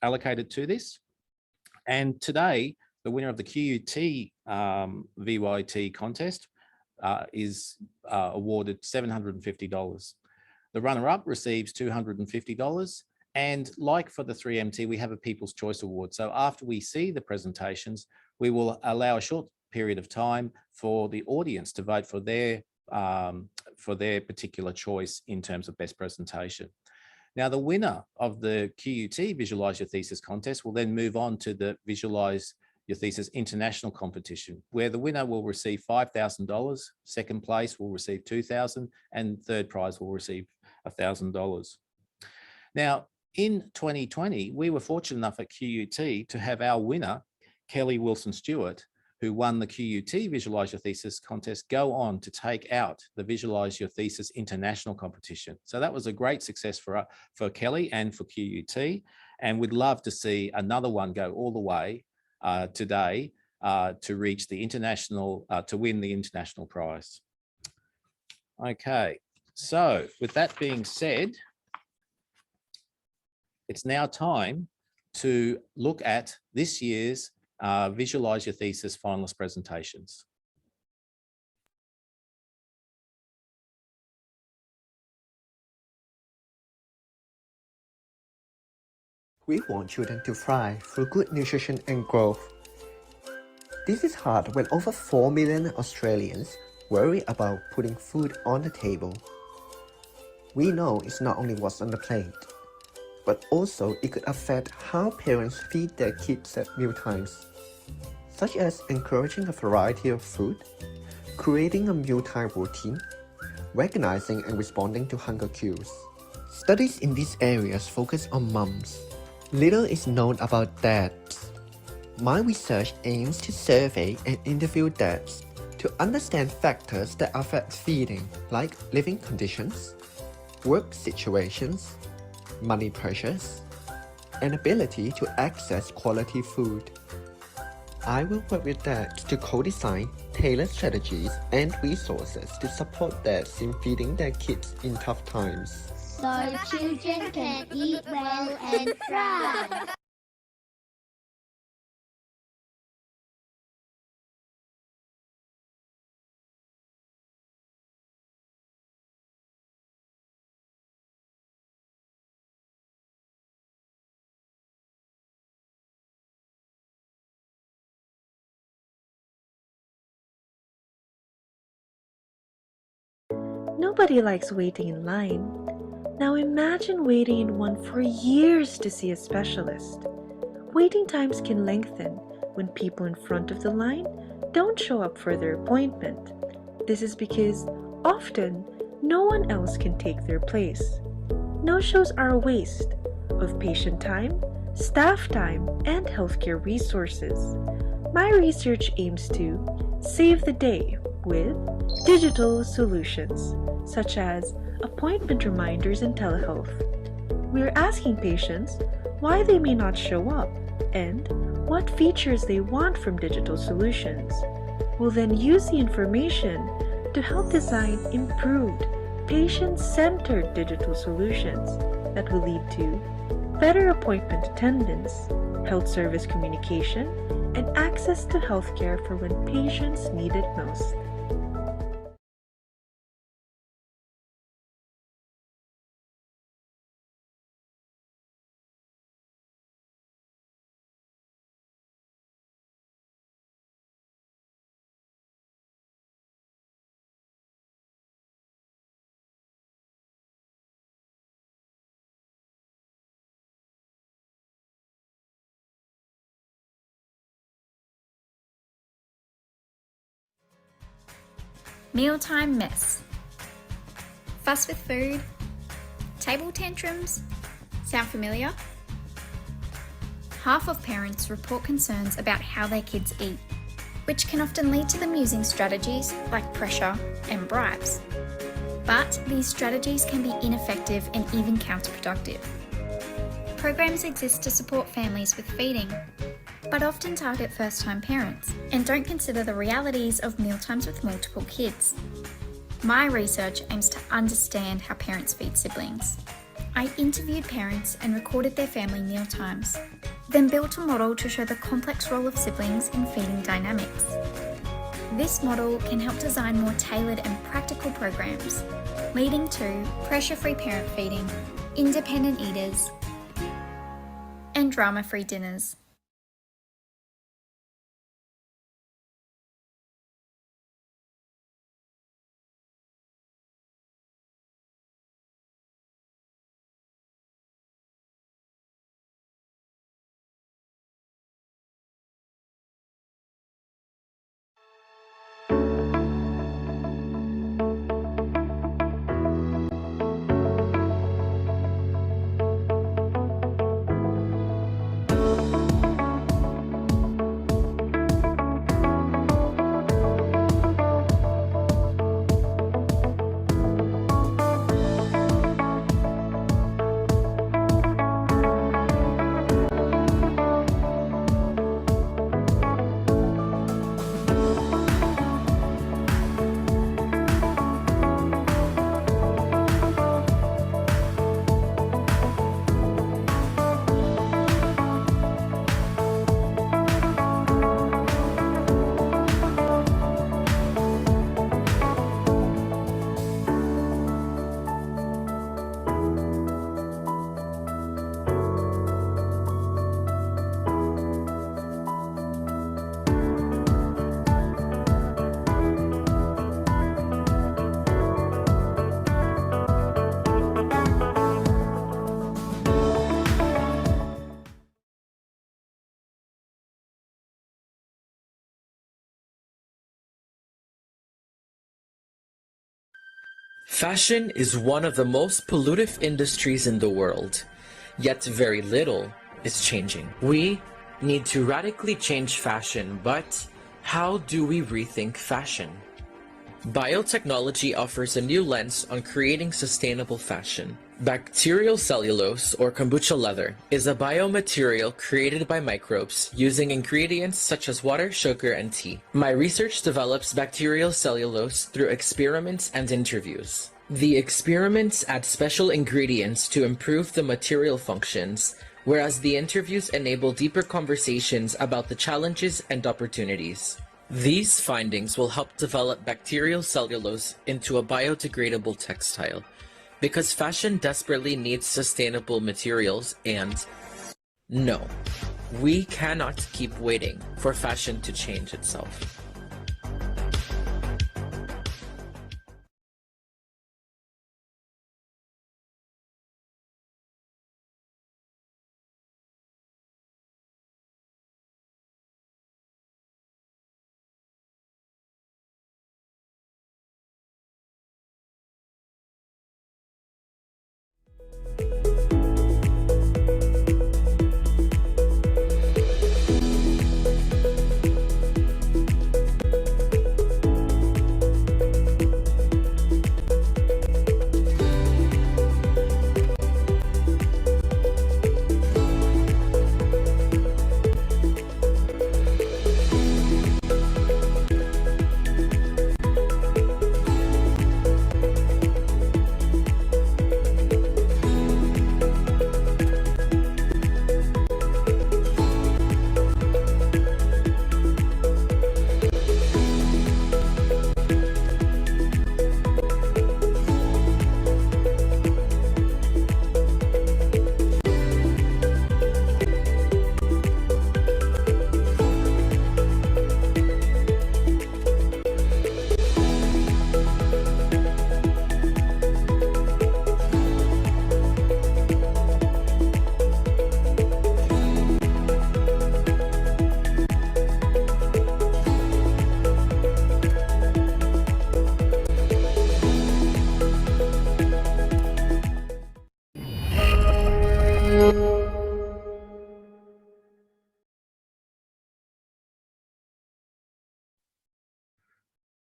allocated to this. And today, the winner of the QUT VYT contest is awarded $750. The runner-up receives $250. And like for the 3MT, we have a People's Choice Award. So after we see the presentations, we will allow a short period of time for the audience to vote for their particular choice in terms of best presentation. Now, the winner of the QUT Visualise Your Thesis contest will then move on to the Visualise Your Thesis International competition, where the winner will receive $5,000, second place will receive $2,000, and third prize will receive $1,000. Now, in 2020, we were fortunate enough at QUT to have our winner, Kelly Wilson-Stewart, who won the QUT Visualise Your Thesis contest, go on to take out the Visualise Your Thesis International competition. So that was a great success for Kelly and for QUT, and we'd love to see another one go all the way today to reach the international, to win the international prize. Okay, so with that being said, it's now time to look at this year's Visualise Your Thesis finalist presentations. We want children to thrive through good nutrition and growth. This is hard when over 4 million Australians worry about putting food on the table. We know it's not only what's on the plate, but also it could affect how parents feed their kids at mealtimes, such as encouraging a variety of food, creating a mealtime routine, recognizing and responding to hunger cues. Studies in these areas focus on mums. Little is known about dads. My research aims to survey and interview dads to understand factors that affect feeding, like living conditions, work situations, money pressures, and ability to access quality food. I will work with dads to co-design tailored strategies and resources to support dads in feeding their kids in tough times. So children can eat well and thrive. Nobody likes waiting in line. Now imagine waiting in one for years to see a specialist. Waiting times can lengthen when people in front of the line don't show up for their appointment. This is because often no one else can take their place. No-shows are a waste of patient time, staff time, and healthcare resources. My research aims to save the day with digital solutions, such as appointment reminders and telehealth. We are asking patients why they may not show up and what features they want from digital solutions. We'll then use the information to help design improved, patient-centered digital solutions that will lead to better appointment attendance, health service communication, and access to healthcare for when patients need it most. Mealtime mess. Fuss with food. Table tantrums. Sound familiar? Half of parents report concerns about how their kids eat, which can often lead to them using strategies like pressure and bribes. But these strategies can be ineffective and even counterproductive. Programs exist to support families with feeding, but often target first-time parents and don't consider the realities of mealtimes with multiple kids. My research aims to understand how parents feed siblings. I interviewed parents and recorded their family mealtimes, then built a model to show the complex role of siblings in feeding dynamics. This model can help design more tailored and practical programs, leading to pressure-free parent feeding, independent eaters, and drama-free dinners. Fashion is one of the most pollutive industries in the world, yet very little is changing. We need to radically change fashion, but how do we rethink fashion? Biotechnology offers a new lens on creating sustainable fashion. Bacterial cellulose, or kombucha leather, is a biomaterial created by microbes using ingredients such as water, sugar, and tea. My research develops bacterial cellulose through experiments and interviews. The experiments add special ingredients to improve the material functions, whereas the interviews enable deeper conversations about the challenges and opportunities. These findings will help develop bacterial cellulose into a biodegradable textile, because fashion desperately needs sustainable materials, and no, we cannot keep waiting for fashion to change itself.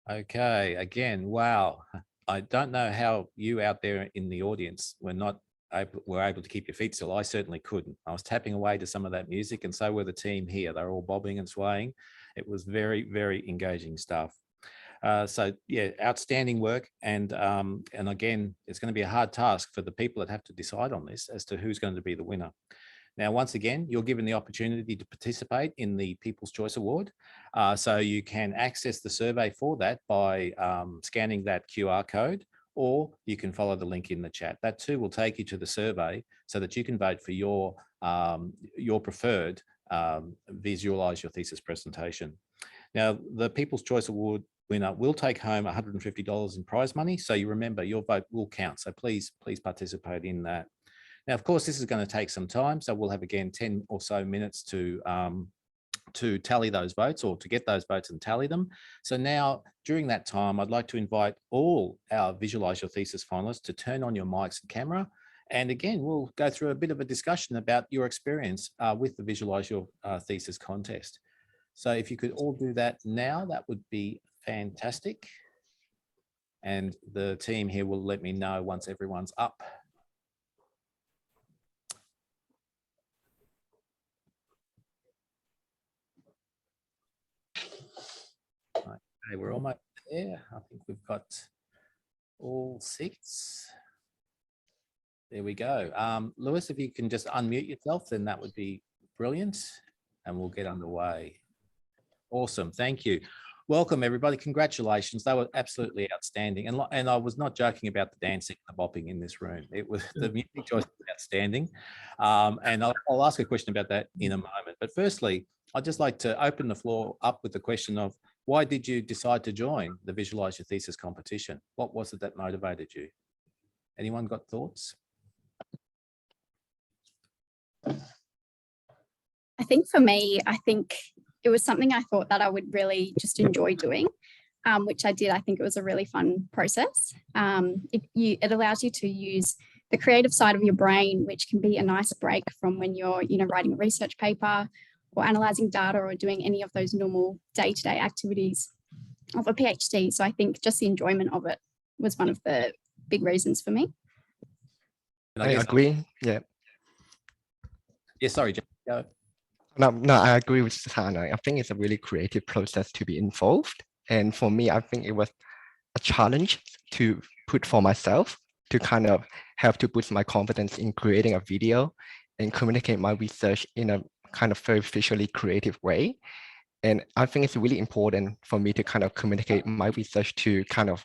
Okay, again, wow. I don't know how you out there in the audience were able to keep your feet still. I certainly couldn't. I was tapping away to some of that music, and so were the team here. They're all bobbing and swaying. It was very, very engaging stuff. So yeah, outstanding work. And again, it's going to be a hard task for the people that have to decide on this as to who's going to be the winner. Now, once again, you're given the opportunity to participate in the People's Choice Award. So you can access the survey for that by scanning that QR code, or you can follow the link in the chat. That too will take you to the survey so that you can vote for your preferred Visualise Your Thesis presentation. Now, the People's Choice Award winner will take home $150 in prize money. So you remember, your vote will count. So please participate in that. Now, of course, this is going to take some time. So we'll have, again, 10 or so minutes to tally those votes, or to get those votes and tally them. So now, during that time, I'd like to invite all our Visualise Your Thesis finalists to turn on your mics and camera. And again, we'll go through a bit of a discussion about your experience with the Visualise Your Thesis contest. So if you could all do that now, that would be fantastic. And the team here will let me know once everyone's up. Okay, we're almost there. I think we've got all 6. There we go. Lewis, if you can just unmute yourself, then that would be brilliant, and we'll get underway. Awesome, thank you. Welcome, everybody. Congratulations. They were absolutely outstanding. And I was not joking about the dancing and the bopping in this room. It was, the music choice was outstanding. And I'll ask a question about that in a moment. But firstly, I'd just like to open the floor up with the question of, why did you decide to join the Visualise Your Thesis competition? What was it that motivated you? Anyone got thoughts? I think for me, it was something I thought that I would really just enjoy doing, which I did. I think it was a really fun process. It allows you to use the creative side of your brain, which can be a nice break from when you're, writing a research paper or analysing data or doing any of those normal day-to-day activities of a PhD. So I think just the enjoyment of it was one of the big reasons for me. And I guess, agree. Yeah. yeah, sorry, Jack, go. No, I agree with Hannah. I think it's a really creative process to be involved. And for me, I think it was a challenge to put for myself to kind of help to boost my confidence in creating a video and communicate my research in a kind of very visually creative way. And I think it's really important for me to kind of communicate my research to kind of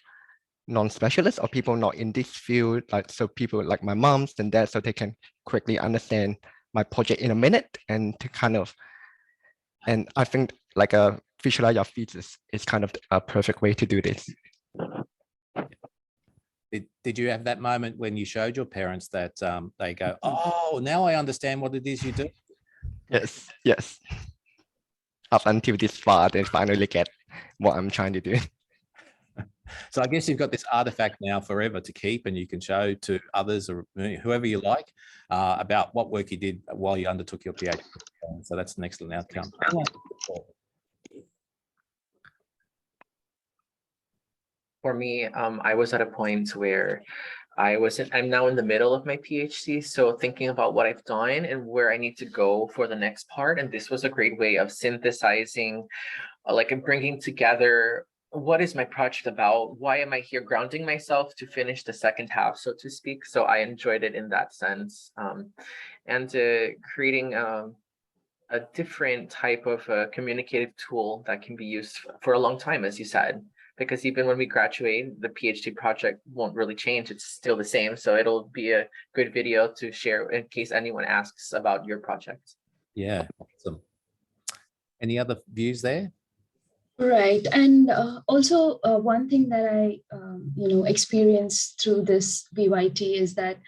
non-specialists or people not in this field, like so people like my moms and dads, so they can quickly understand my project in a minute and to kind of, and I think like a Visualize Your Thesis is kind of a perfect way to do this. Did you have that moment when you showed your parents that they go, oh, now I understand what it is you do? Yes, yes. Up until this far, they finally get what I'm trying to do. So I guess you've got this artifact now forever to keep, and you can show to others or whoever you like about what work you did while you undertook your PhD. So that's an excellent outcome. For me, I was at a point where I'm now in the middle of my PhD, so thinking about what I've done and where I need to go for the next part. And this was a great way of synthesizing, like bringing together what is my project about? Why am I here grounding myself to finish the second half, so to speak? So I enjoyed it in that sense. And creating a different type of communicative tool that can be used for a long time, as you said. Because even when we graduate, the PhD project won't really change. It's still the same. So it'll be a good video to share in case anyone asks about your project. Yeah, awesome. Any other views there? Right, and also one thing that I, experienced through this VYT is that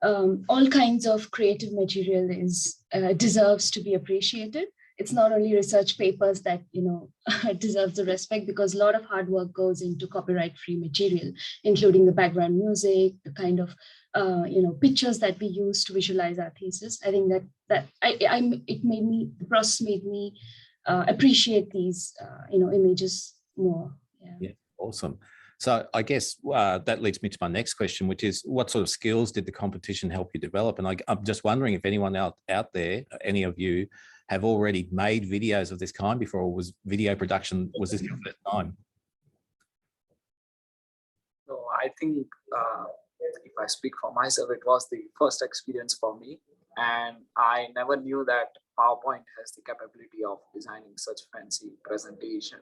all kinds of creative material deserves to be appreciated. It's not only research papers that deserves the respect, because a lot of hard work goes into copyright-free material, including the background music, the kind of pictures that we use to visualize our thesis. I think the process made me appreciate these images more. Yeah, awesome. So I guess that leads me to my next question, which is what sort of skills did the competition help you develop? And I'm just wondering if anyone out there, any of you, have already made videos of this kind before, or was video production, was this your first time? So I think if I speak for myself, it was the first experience for me. And I never knew that PowerPoint has the capability of designing such fancy presentation.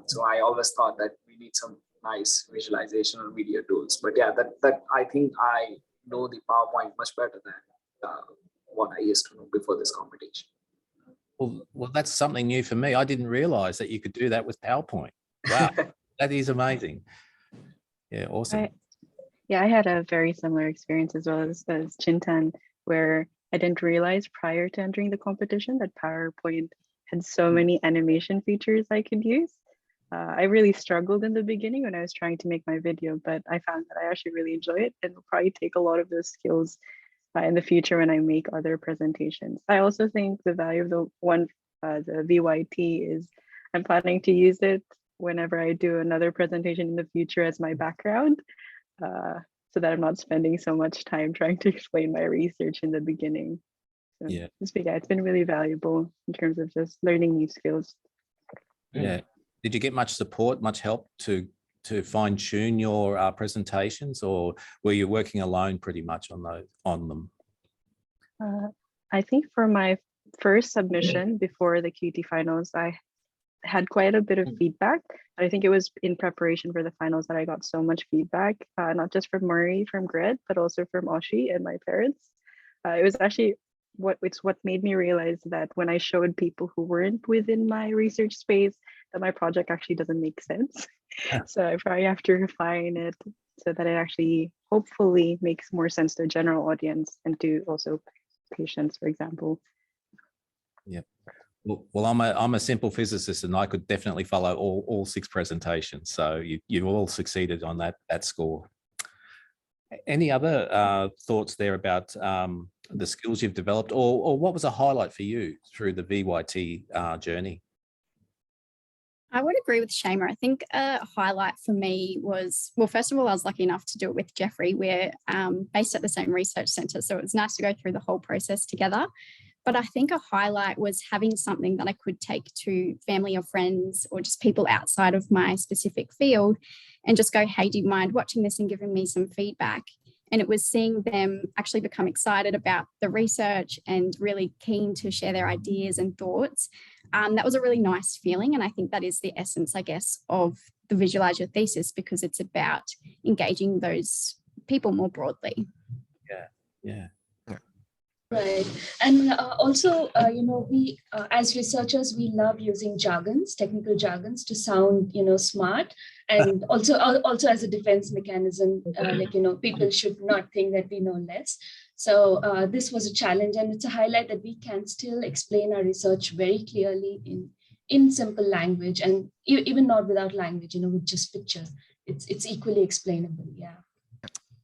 So I always thought that we need some nice visualization or video tools. But yeah, that I think I know the PowerPoint much better than what I used to know before this competition. Well, that's something new for me. I didn't realize that you could do that with PowerPoint. Wow, that is amazing. Yeah, awesome. I had a very similar experience as well as Chintan, where I didn't realize prior to entering the competition that PowerPoint had so many animation features I could use. I really struggled in the beginning when I was trying to make my video, but I found that I actually really enjoy it and will probably take a lot of those skills in the future when I make other presentations. I also think the value of the VYT is I'm planning to use it whenever I do another presentation in the future as my background, so that I'm not spending so much time trying to explain my research in the beginning. So, yeah, it's been really valuable in terms of just learning new skills. Yeah. Did you get much support, much help to fine tune your presentations, or were you working alone pretty much on them? I think for my first submission before the QUT finals, I had quite a bit of feedback. I think it was in preparation for the finals that I got so much feedback, not just from Murray, from Gred, but also from Oshi and my parents. It was actually what made me realize that when I showed people who weren't within my research space that my project actually doesn't make sense. So I probably have to refine it so that it actually hopefully makes more sense to a general audience and to also patients, for example. Yeah. Well, I'm a simple physicist, and I could definitely follow all 6 presentations. So you've all succeeded on that score. Any other thoughts there about the skills you've developed, or what was a highlight for you through the VYT journey? I would agree with Shama. I think a highlight for me was, well, first of all, I was lucky enough to do it with Jeffrey. We're based at the same research centre, so it was nice to go through the whole process together. But I think a highlight was having something that I could take to family or friends or just people outside of my specific field and just go, hey, do you mind watching this and giving me some feedback? And it was seeing them actually become excited about the research and really keen to share their ideas and thoughts. That was a really nice feeling. And I think that is the essence, I guess, of the Visualise Your Thesis, because it's about engaging those people more broadly. Yeah. Right. And also, we as researchers, we love using jargons, technical jargons, to sound, smart. And also as a defense mechanism, people should not think that we know less. So this was a challenge, and it's a highlight that we can still explain our research very clearly in simple language, and even not without language, with just pictures. It's equally explainable. Yeah.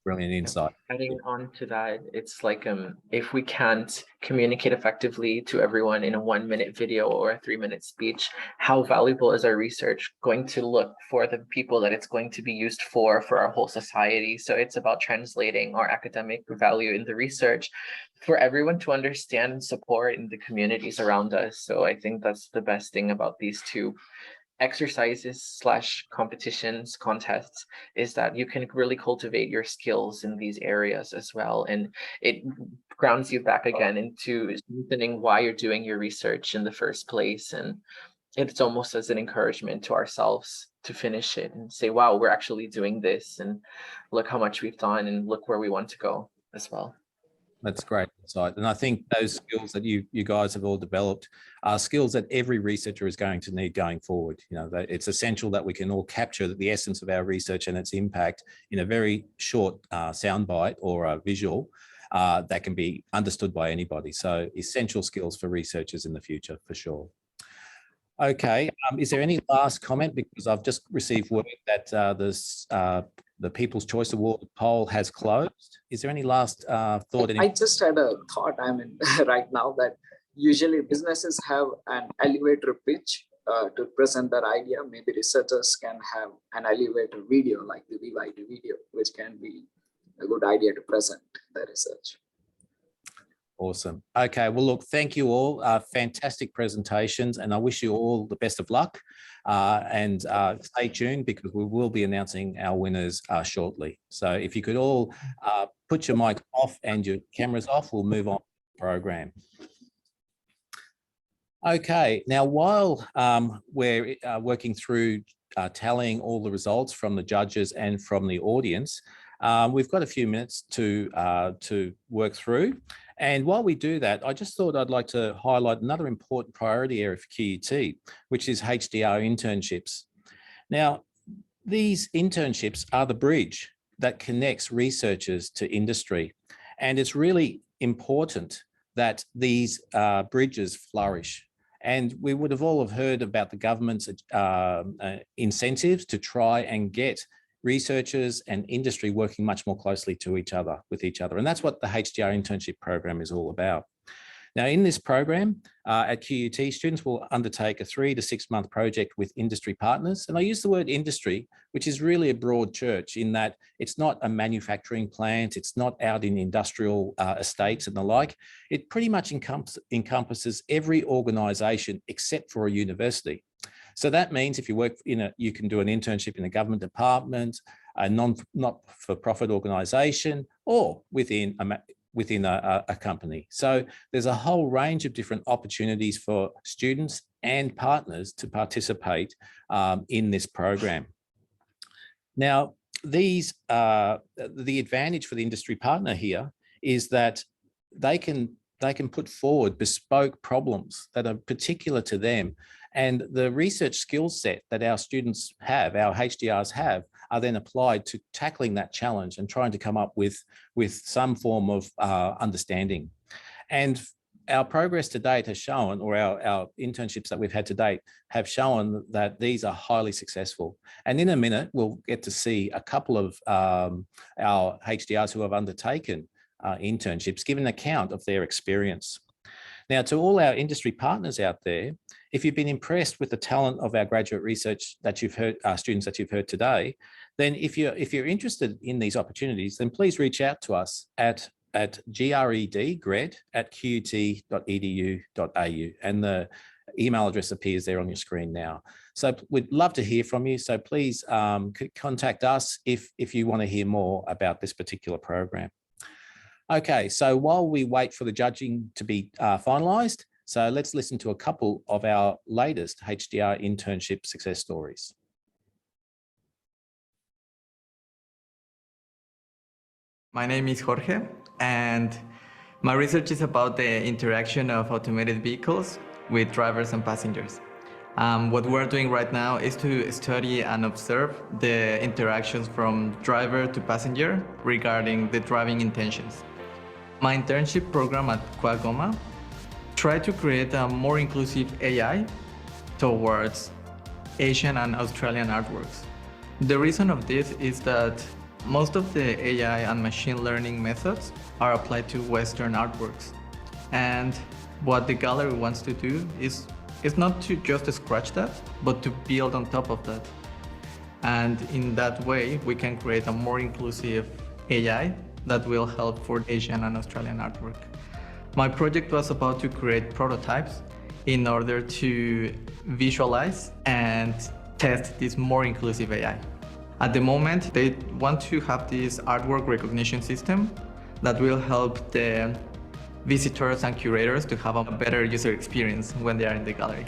Brilliant insight. Adding on to that, it's like if we can't communicate effectively to everyone in a 1-minute video or a 3-minute speech, how valuable is our research going to look for the people that it's going to be used for our whole society? So it's about translating our academic value in the research for everyone to understand and support in the communities around us. So I think that's the best thing about these two exercises / competitions, contests, is that you can really cultivate your skills in these areas as well. And it grounds you back again into strengthening why you're doing your research in the first place. And it's almost as an encouragement to ourselves to finish it and say, wow, we're actually doing this, and look how much we've done, and look where we want to go as well. That's great insight. And I think those skills that you guys have all developed are skills that every researcher is going to need going forward. It's essential that we can all capture the essence of our research and its impact in a very short soundbite or a visual that can be understood by anybody. So essential skills for researchers in the future, for sure. Okay, is there any last comment? Because I've just received word that the People's Choice Award poll has closed. Is there any last thought? I just had a thought, right now, that usually businesses have an elevator pitch to present their idea. Maybe researchers can have an elevator video, like the VYT video, which can be a good idea to present the research. Awesome. Okay, well, look, thank you all. Fantastic presentations, and I wish you all the best of luck. And stay tuned, because we will be announcing our winners shortly. So if you could all put your mic off and your cameras off, we'll move on to the program. Okay, now while we're working through tallying all the results from the judges and from the audience, we've got a few minutes to work through. And while we do that, I just thought I'd like to highlight another important priority area for QUT, which is HDR internships. Now, these internships are the bridge that connects researchers to industry. And it's really important that these bridges flourish. And we would have all heard about the government's incentives to try and get researchers and industry working much more closely with each other. And that's what the HDR internship program is all about. Now, in this program at QUT, students will undertake a 3 to 6 month project with industry partners. And I use the word industry, which is really a broad church, in that it's not a manufacturing plant, it's not out in industrial estates and the like. It pretty much encompasses every organisation except for a university. So that means if you work you can do an internship in a government department, a not-for-profit organisation, or within a company. So there's a whole range of different opportunities for students and partners to participate in this program. Now, the advantage for the industry partner here is that they can put forward bespoke problems that are particular to them. And the research skill set that our students have, our HDRs have, are then applied to tackling that challenge and trying to come up with some form of understanding. And our progress to date has shown, or our internships that we've had to date have shown, that these are highly successful. And in a minute, we'll get to see a couple of our HDRs who have undertaken internships give an account of their experience. Now, to all our industry partners out there, if you've been impressed with the talent of our graduate research that you've heard, students that you've heard today, then if you're interested in these opportunities, then please reach out to us at gred@qut.edu.au, and the email address appears there on your screen now. So we'd love to hear from you. So please contact us if you want to hear more about this particular program. Okay, so while we wait for the judging to be finalised, so let's listen to a couple of our latest HDR internship success stories. My name is Jorge, and my research is about the interaction of automated vehicles with drivers and passengers. What we're doing right now is to study and observe the interactions from driver to passenger regarding the driving intentions. My internship program at QUT tried to create a more inclusive AI towards Asian and Australian artworks. The reason of this is that most of the AI and machine learning methods are applied to Western artworks. And what the gallery wants to do is not to just scratch that, but to build on top of that. And in that way, we can create a more inclusive AI that will help for Asian and Australian artwork. My project was about to create prototypes in order to visualize and test this more inclusive AI. At the moment, they want to have this artwork recognition system that will help the visitors and curators to have a better user experience when they are in the gallery.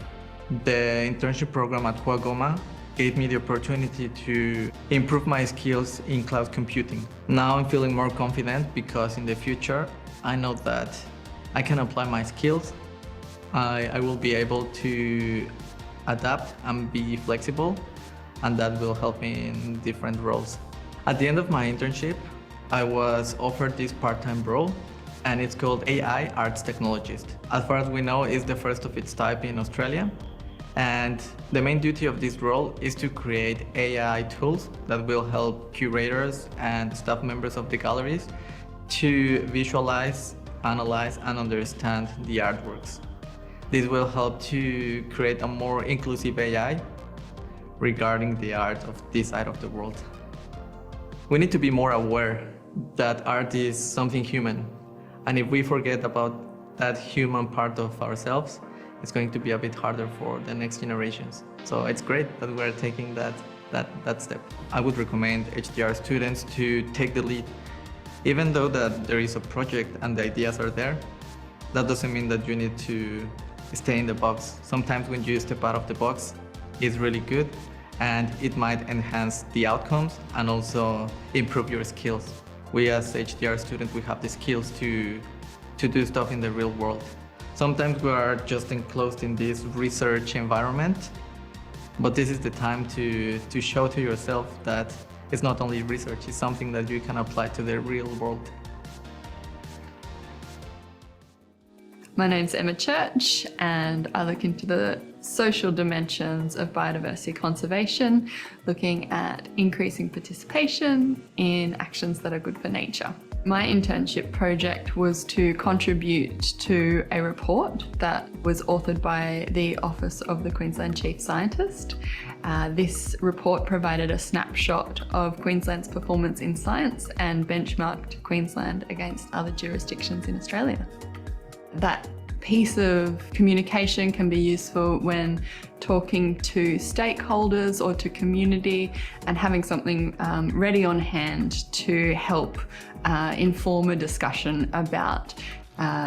The internship program at QUT gave me the opportunity to improve my skills in cloud computing. Now I'm feeling more confident because in the future, I know that I can apply my skills. I will be able to adapt and be flexible, and that will help me in different roles. At the end of my internship, I was offered this part-time role, and it's called AI Arts Technologist. As far as we know, it's the first of its type in Australia. And the main duty of this role is to create AI tools that will help curators and staff members of the galleries to visualize, analyze, and understand the artworks. This will help to create a more inclusive AI regarding the art of this side of the world. We need to be more aware that art is something human. And if we forget about that human part of ourselves, it's going to be a bit harder for the next generations. So it's great that we're taking that step. I would recommend HDR students to take the lead. Even though that there is a project and the ideas are there, that doesn't mean that you need to stay in the box. Sometimes when you step out of the box, it's really good, and it might enhance the outcomes and also improve your skills. We as HDR students, we have the skills to do stuff in the real world. Sometimes we are just enclosed in this research environment, but this is the time to show to yourself that it's not only research, it's something that you can apply to the real world. My name's Emma Church, and I look into the social dimensions of biodiversity conservation, looking at increasing participation in actions that are good for nature. My internship project was to contribute to a report that was authored by the Office of the Queensland Chief Scientist. This report provided a snapshot of Queensland's performance in science and benchmarked Queensland against other jurisdictions in Australia. That piece of communication can be useful when talking to stakeholders or to community, and having something ready on hand to help inform a discussion about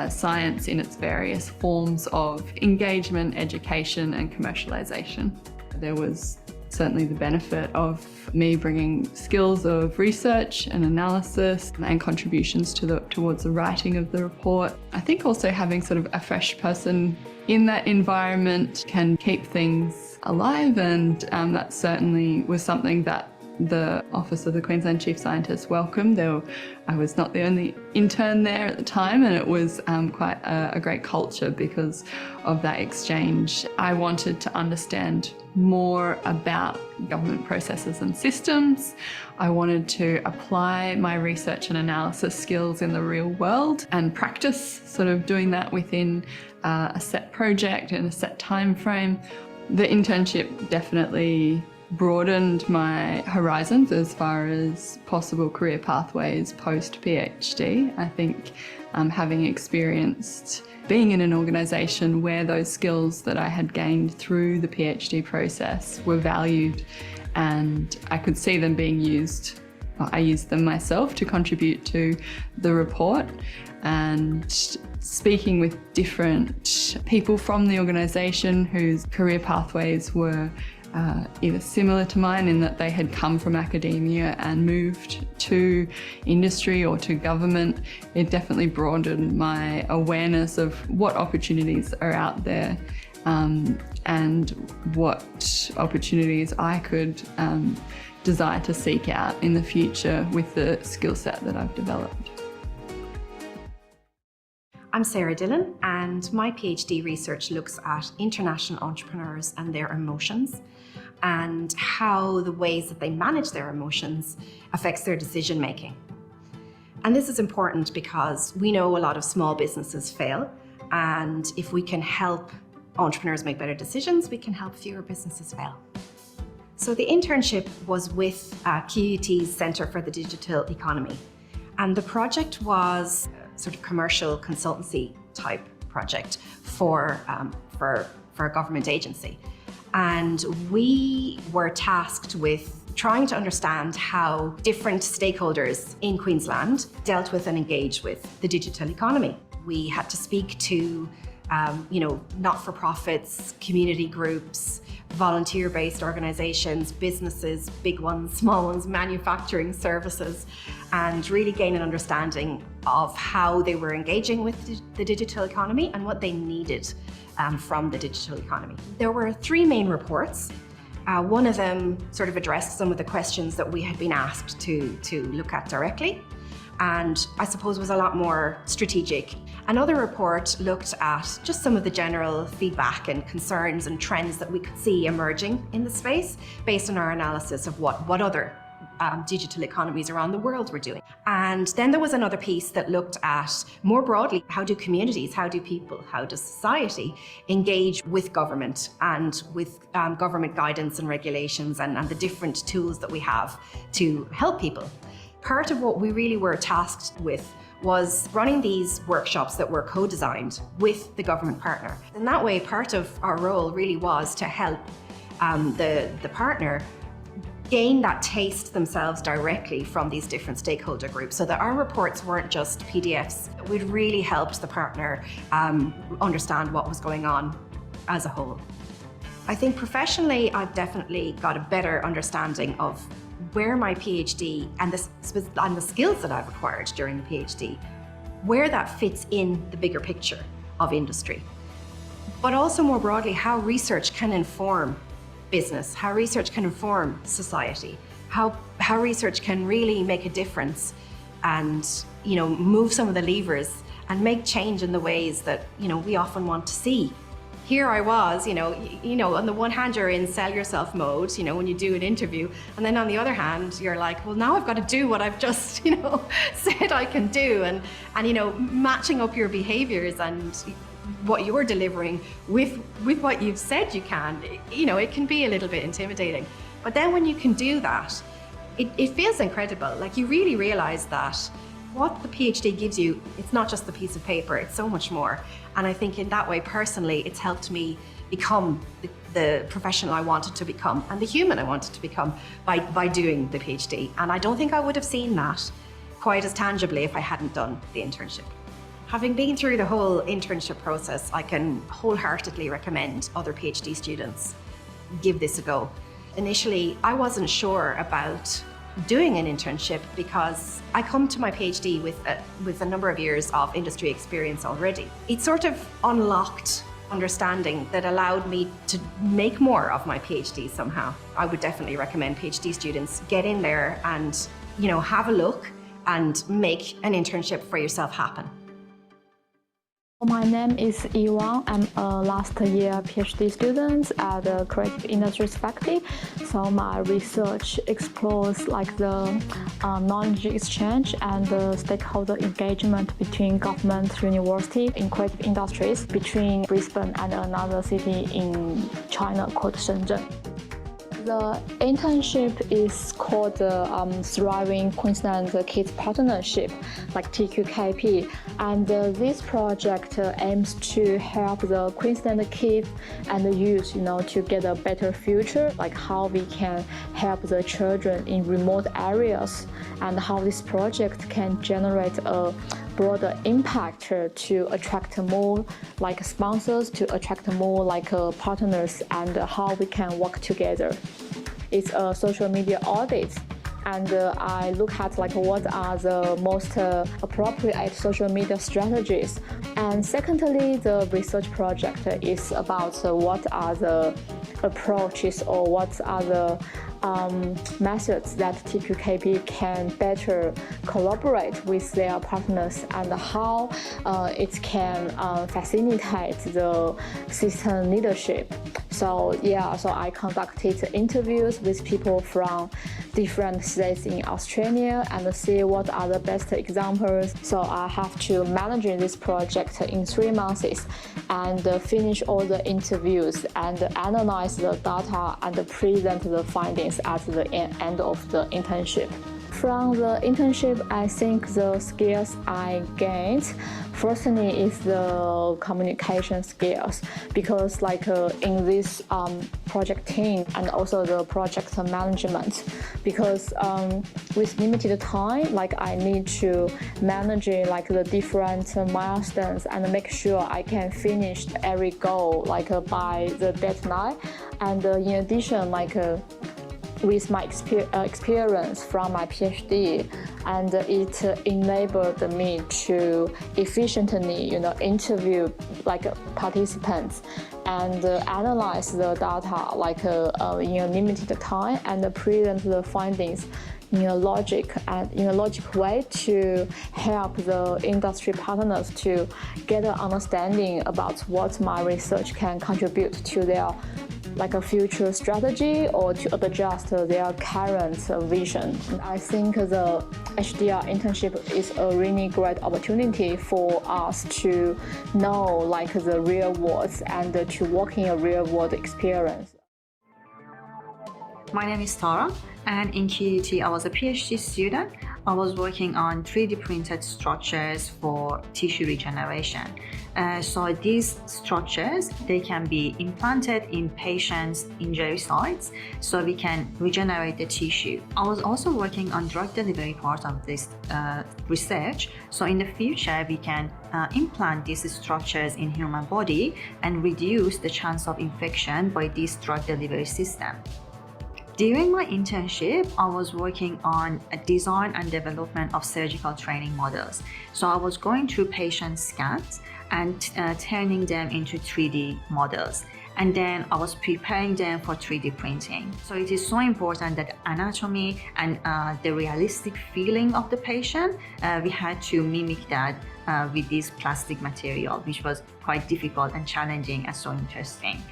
science in its various forms of engagement, education and commercialisation. There was certainly the benefit of me bringing skills of research and analysis and contributions towards the writing of the report. I think also having sort of a fresh person in that environment can keep things alive, and that certainly was something that the Office of the Queensland Chief Scientist welcomed. I was not the only intern there at the time, and it was quite a great culture because of that exchange. I wanted to understand more about government processes and systems. I wanted to apply my research and analysis skills in the real world and practice sort of doing that within a set project and a set time frame. The internship definitely broadened my horizons as far as possible career pathways post-PhD. I think having experienced being in an organisation where those skills that I had gained through the PhD process were valued and I could see them being used. I used them myself to contribute to the report, and speaking with different people from the organisation whose career pathways were either similar to mine in that they had come from academia and moved to industry or to government, it definitely broadened my awareness of what opportunities are out there and what opportunities I could desire to seek out in the future with the skill set that I've developed. I'm Sarah Dillon, and my PhD research looks at international entrepreneurs and their emotions and how the ways that they manage their emotions affects their decision making. And this is important because we know a lot of small businesses fail, and if we can help entrepreneurs make better decisions, we can help fewer businesses fail. So the internship was with QUT Centre for the Digital Economy, and the project was sort of commercial consultancy type project for a government agency. And we were tasked with trying to understand how different stakeholders in Queensland dealt with and engaged with the digital economy. We had to speak to not-for-profits, community groups, volunteer-based organisations, businesses, big ones, small ones, manufacturing services, and really gain an understanding of how they were engaging with the digital economy and what they needed from the digital economy. There were 3 main reports. One of them sort of addressed some of the questions that we had been asked to look at directly, and I suppose was a lot more strategic. Another report looked at just some of the general feedback and concerns and trends that we could see emerging in the space based on our analysis of what other digital economies around the world were doing. And then there was another piece that looked at, more broadly, how do communities, how do people, how does society engage with government and with government guidance and regulations and the different tools that we have to help people. Part of what we really were tasked with was running these workshops that were co-designed with the government partner. In that way, part of our role really was to help the partner gain that taste themselves directly from these different stakeholder groups, so that our reports weren't just PDFs. We'd really helped the partner understand what was going on as a whole. I think professionally, I've definitely got a better understanding of where my PhD and the skills that I've acquired during the PhD, where that fits in the bigger picture of industry. But also more broadly, how research can inform business, how research can inform society, how research can really make a difference and move some of the levers and make change in the ways that we often want to see. Here I was, on the one hand, you're in sell yourself mode, when you do an interview. And then on the other hand, you're like, well, now I've got to do what I've just, said I can do. And matching up your behaviors and what you're delivering with what you've said you can, it can be a little bit intimidating. But then when you can do that, it feels incredible. Like you really realize that what the PhD gives you, it's not just the piece of paper, it's so much more. And I think in that way, personally, it's helped me become the professional I wanted to become and the human I wanted to become by doing the PhD. And I don't think I would have seen that quite as tangibly if I hadn't done the internship. Having been through the whole internship process, I can wholeheartedly recommend other PhD students give this a go. Initially, I wasn't sure about doing an internship because I come to my PhD with a number of years of industry experience already. It sort of unlocked understanding that allowed me to make more of my PhD somehow. I would definitely recommend PhD students get in there and, have a look and make an internship for yourself happen. My name is Iwan. I'm a last year PhD student at the Creative Industries faculty. So my research explores the knowledge exchange and the stakeholder engagement between government, university in creative industries between Brisbane and another city in China called Shenzhen. The internship is called the Thriving Queensland Kids Partnership, like TQKP, and this project aims to help the Queensland kids and the youth, to get a better future, like how we can help the children in remote areas, and how this project can generate a broader impact to attract more sponsors, to attract more partners, and how we can work together. It's a social media audit, and I look at what are the most appropriate social media strategies. And secondly, the research project is about what are the approaches or what are the methods that TQKP can better collaborate with their partners, and how it can facilitate the system leadership. So I conducted interviews with people from different states in Australia and see what are the best examples. So I have to manage this project in 3 months and finish all the interviews and analyze the data and present the findings at the end of the internship. From the internship, I think the skills I gained, firstly, is the communication skills, because in this project team and also the project management, because with limited time, I need to manage the different milestones and make sure I can finish every goal by the deadline. And in addition, with my experience from my PhD, and it enabled me to efficiently, interview participants and analyze the data in a limited time and present the findings in a logic way to help the industry partners to get an understanding about what my research can contribute to their a future strategy or to adjust their current vision. I think the HDR internship is a really great opportunity for us to know the real world and to work in a real world experience. My name is Tara, and in QUT I was a PhD student. I was working on 3D printed structures for tissue regeneration. So these structures, they can be implanted in patients' injury sites so we can regenerate the tissue. I was also working on drug delivery part of this research. So in the future, we can implant these structures in human body and reduce the chance of infection by this drug delivery system. During my internship, I was working on a design and development of surgical training models. So I was going through patient scans and turning them into 3D models. And then I was preparing them for 3D printing. So it is so important that anatomy and the realistic feeling of the patient, we had to mimic that with this plastic material, which was quite difficult and challenging and so interesting.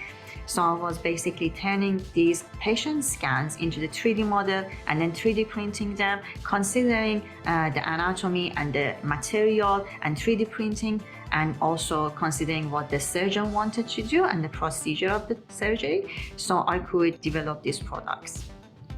So I was basically turning these patient scans into the 3D model and then 3D printing them, considering the anatomy and the material and 3D printing, and also considering what the surgeon wanted to do and the procedure of the surgery, so I could develop these products.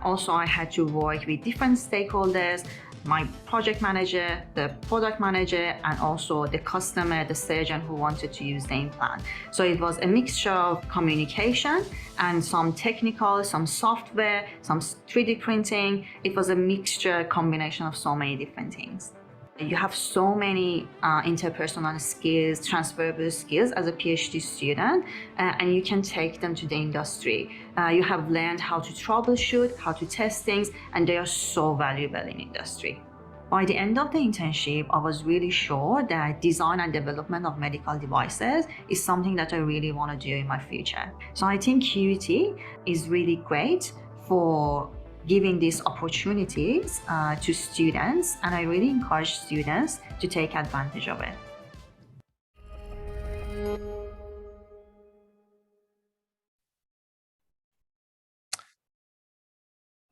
Also, I had to work with different stakeholders, my project manager, the product manager, and also the customer, the surgeon who wanted to use the implant. So it was a mixture of communication and some technical, some software, some 3D printing. It was a mixture, combination of so many different things. You have so many interpersonal skills, transferable skills as a PhD student, and you can take them to the industry. You have learned how to troubleshoot, how to test things, and they are so valuable in industry. By the end of the internship, I was really sure that design and development of medical devices is something that I really want to do in my future. So I think QUT is really great for giving these opportunities to students, and I really encourage students to take advantage of it.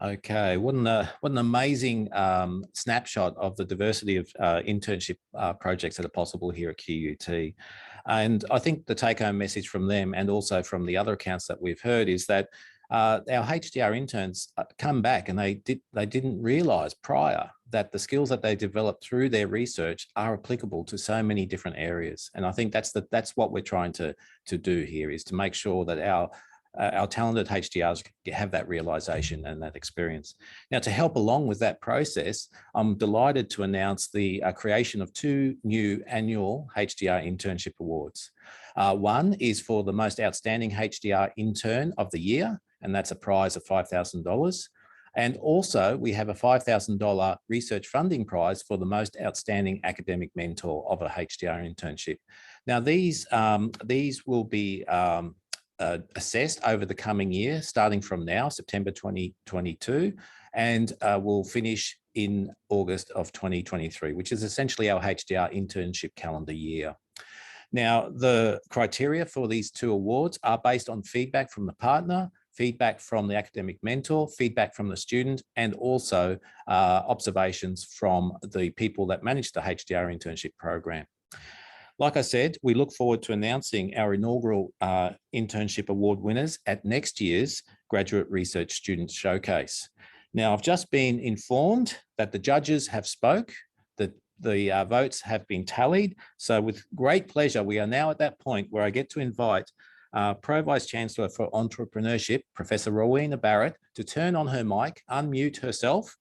Okay, what an amazing snapshot of the diversity of internship projects that are possible here at QUT. And I think the take-home message from them, and also from the other accounts that we've heard, is that our HDR interns come back and they didn't realise prior that the skills that they developed through their research are applicable to so many different areas. And I think that's what we're trying to do here, is to make sure that our talented HDRs have that realization and that experience. Now, to help along with that process, I'm delighted to announce the creation of 2 new annual HDR Internship Awards. One is for the most outstanding HDR intern of the year, and that's a prize of $5,000. And also we have a $5,000 research funding prize for the most outstanding academic mentor of a HDR internship. Now, these will be assessed over the coming year, starting from now, September 2022, and will finish in August of 2023, which is essentially our HDR internship calendar year. Now, the criteria for these 2 awards are based on feedback from the partner, feedback from the academic mentor, feedback from the student, and also observations from the people that manage the HDR internship program. Like I said, we look forward to announcing our inaugural internship award winners at next year's Graduate Research Student Showcase. Now, I've just been informed that the judges have spoke, that the votes have been tallied. So with great pleasure, we are now at that point where I get to invite Pro Vice Chancellor for Entrepreneurship, Professor Rowena Barrett, to turn on her mic, unmute herself,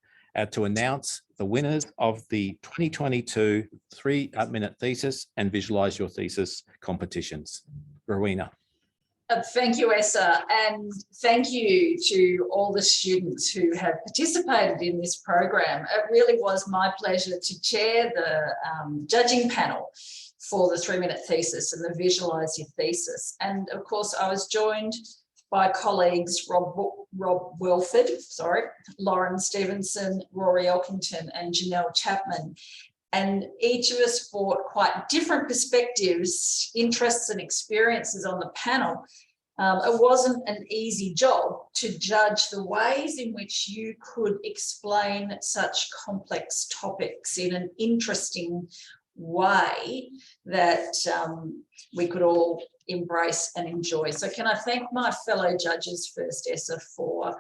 to announce the winners of the 2022 3-minute thesis and Visualise Your Thesis competitions. Rowena. Thank you, Essa, and thank you to all the students who have participated in this program. It really was my pleasure to chair the judging panel for the 3-minute thesis and the Visualise Your Thesis. And of course, I was joined by colleagues Rob Welford, Lauren Stevenson, Rory Elkington, and Janelle Chapman. And each of us brought quite different perspectives, interests, and experiences on the panel. It wasn't an easy job to judge the ways in which you could explain such complex topics in an interesting way that we could all embrace and enjoy. So can I thank my fellow judges first, Essa, for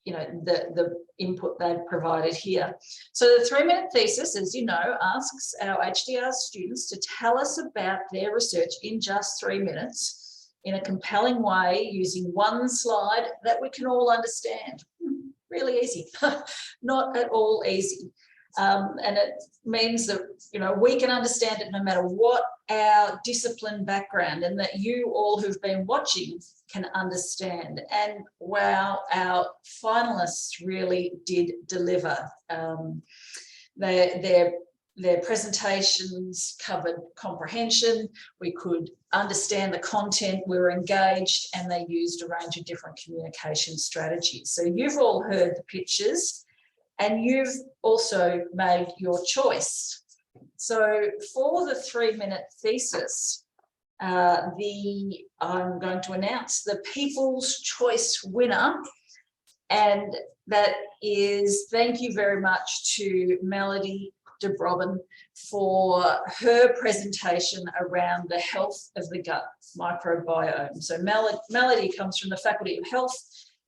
the input they've provided here. So the 3-minute thesis, as you know, asks our HDR students to tell us about their research in just 3 minutes in a compelling way, using one slide that we can all understand. Really easy, not at all easy. And it means that, we can understand it no matter what our discipline background, and that you all who've been watching can understand. And wow, our finalists really did deliver. Their presentations covered comprehension. We could understand the content, we were engaged, and they used a range of different communication strategies. So you've all heard the pitches, and you've also made your choice. So for the 3-minute thesis, I'm going to announce the People's Choice winner, and that is, thank you very much to Melody de Brobin for her presentation around the health of the gut microbiome. So Melody comes from the Faculty of Health,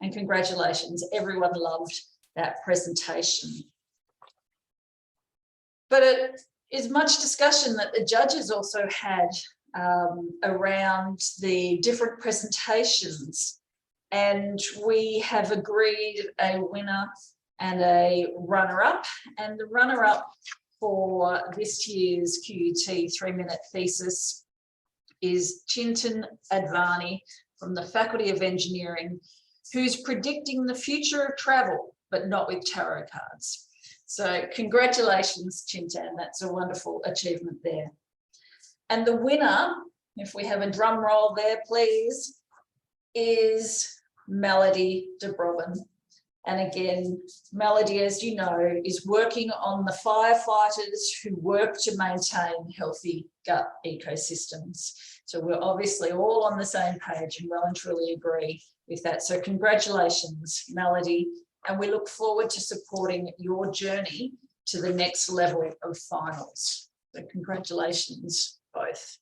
and congratulations, everyone loved that presentation. But it is much discussion that the judges also had around the different presentations, and we have agreed a winner and a runner-up, and the runner-up for this year's QUT 3-minute thesis is Chintan Advani from the Faculty of Engineering, who's predicting the future of travel, but not with tarot cards. So congratulations, Chintan. That's a wonderful achievement there. And the winner, if we have a drum roll there, please, is Melody Dubrovin. And again, Melody, as you know, is working on the firefighters who work to maintain healthy gut ecosystems. So we're obviously all on the same page and well and truly agree with that. So congratulations, Melody. And we look forward to supporting your journey to the next level of finals. So congratulations both.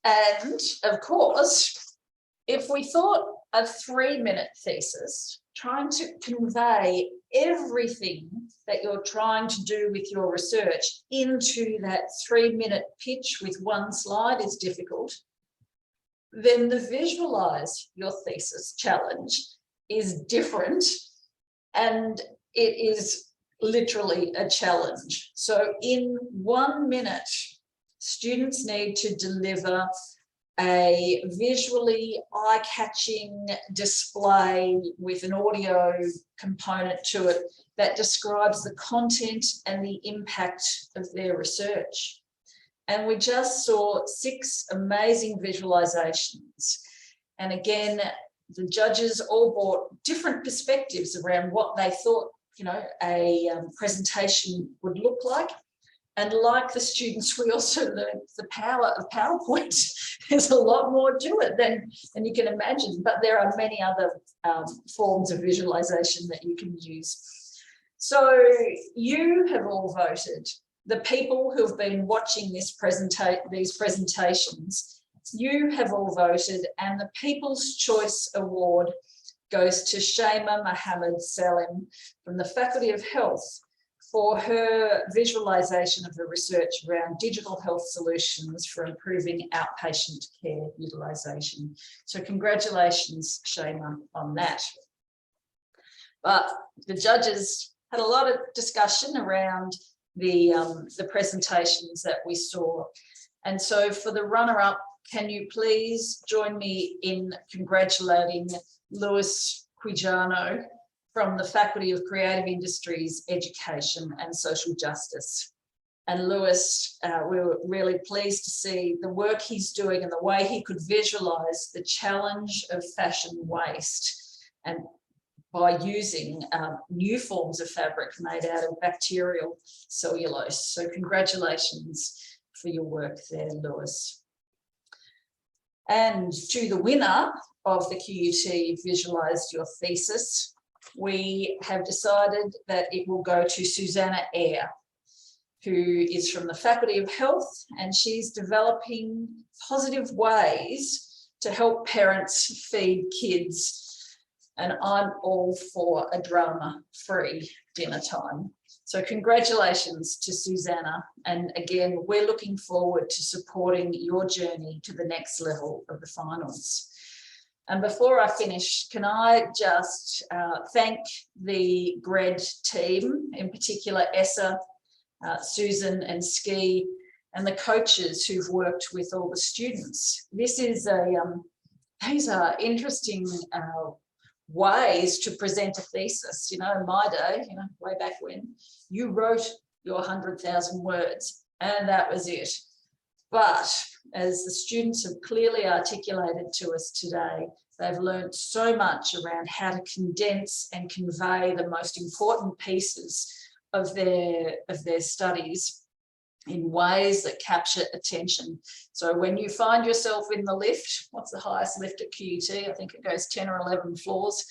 And of course, if we thought a 3-minute thesis, trying to convey everything that you're trying to do with your research into that 3-minute pitch with one slide is difficult, then the Visualise Your Thesis challenge is different, and it is literally a challenge. So in 1 minute, students need to deliver a visually eye-catching display with an audio component to it that describes the content and the impact of their research. And we just saw 6 amazing visualizations. And again, the judges all brought different perspectives around what they thought, you know, a presentation would look like. And like the students, we also learned the power of PowerPoint. There's a lot more to it than you can imagine, but there are many other forms of visualization that you can use. So you have all voted. The people who have been watching these presentations, you have all voted, and the People's Choice Award goes to Shaima Mohammed Salim from the Faculty of Health for her visualization of the research around digital health solutions for improving outpatient care utilisation. So congratulations, Shaima, on that. But the judges had a lot of discussion around the presentations that we saw. And so for the runner-up, can you please join me in congratulating Lewis Quijano from the Faculty of Creative Industries, Education and Social Justice. And Lewis, we were really pleased to see the work he's doing and the way he could visualise the challenge of fashion waste, and by using new forms of fabric made out of bacterial cellulose. So congratulations for your work there, Lewis. And to the winner of the QUT Visualise Your Thesis, we have decided that it will go to Susanna Eyre, who is from the Faculty of Health, and she's developing positive ways to help parents feed kids. And I'm all for a drama-free dinner time. So congratulations to Susanna. And again, we're looking forward to supporting your journey to the next level of the finals. And before I finish, can I just thank the GRED team, in particular Essa, Susan and Ski, and the coaches who've worked with all the students. This is these are interesting ways to present a thesis. You know, in my day, you know, way back when, you wrote your 100,000 words and that was it. But as the students have clearly articulated to us today, they've learned so much around how to condense and convey the most important pieces of their studies in ways that capture attention. So when you find yourself in the lift, what's the highest lift at QUT? I think it goes 10 or 11 floors.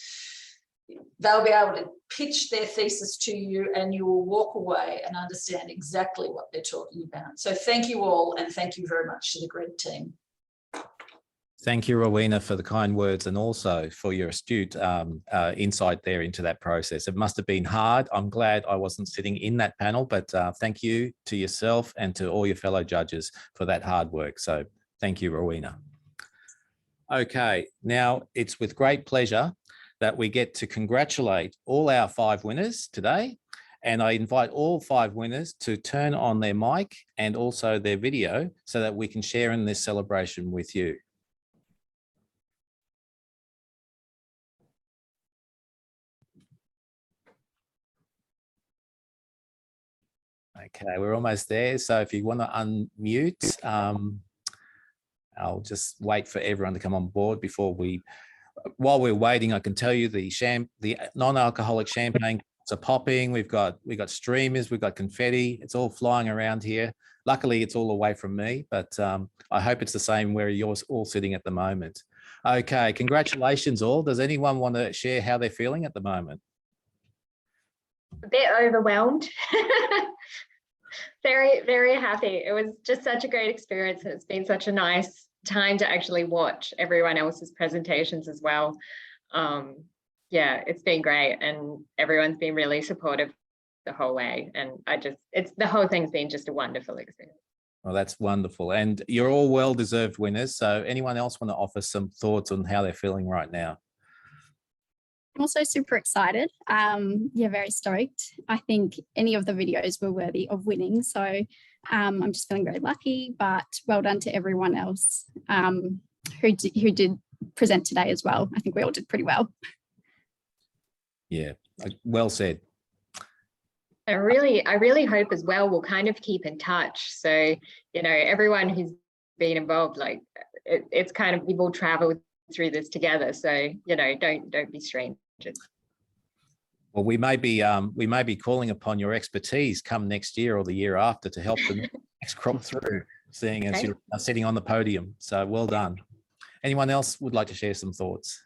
They'll be able to pitch their thesis to you and you will walk away and understand exactly what they're talking about. So thank you all, and thank you very much to the GRED team. Thank you, Rowena, for the kind words and also for your astute insight there into that process. It must have been hard. I'm glad I wasn't sitting in that panel, but thank you to yourself and to all your fellow judges for that hard work. So thank you, Rowena. Okay, now it's with great pleasure that we get to congratulate all our 5 winners today. And I invite all 5 winners to turn on their mic and also their video so that we can share in this celebration with you. Okay, we're almost there. So if you want to unmute, I'll just wait for everyone to come on board before while we're waiting, I can tell you the non-alcoholic champagne are popping. We've got streamers, we've got confetti. It's all flying around here. Luckily, it's all away from me, but I hope it's the same where you're all sitting at the moment. Okay, congratulations all. Does anyone want to share how they're feeling at the moment? A bit overwhelmed. Very, very happy. It was just such a great experience, and it's been such a nice time to actually watch everyone else's presentations as well. Yeah, it's been great, and everyone's been really supportive the whole way, and the whole thing's been just a wonderful experience. Well, that's wonderful, and you're all well-deserved winners. So anyone else want to offer some thoughts on how they're feeling right now? I'm also super excited. Yeah, very stoked. I think any of the videos were worthy of winning. So I'm just feeling very lucky, but well done to everyone else who did present today as well. I think we all did pretty well. Yeah, well said. I really hope as well we'll kind of keep in touch. So, you know, everyone who's been involved, like it's kind of, we've all traveled through this together. So, you know, don't be strangers. Well, we may be calling upon your expertise come next year or the year after to help the next crop through, seeing as you're sitting on the podium. So well done. Anyone else would like to share some thoughts?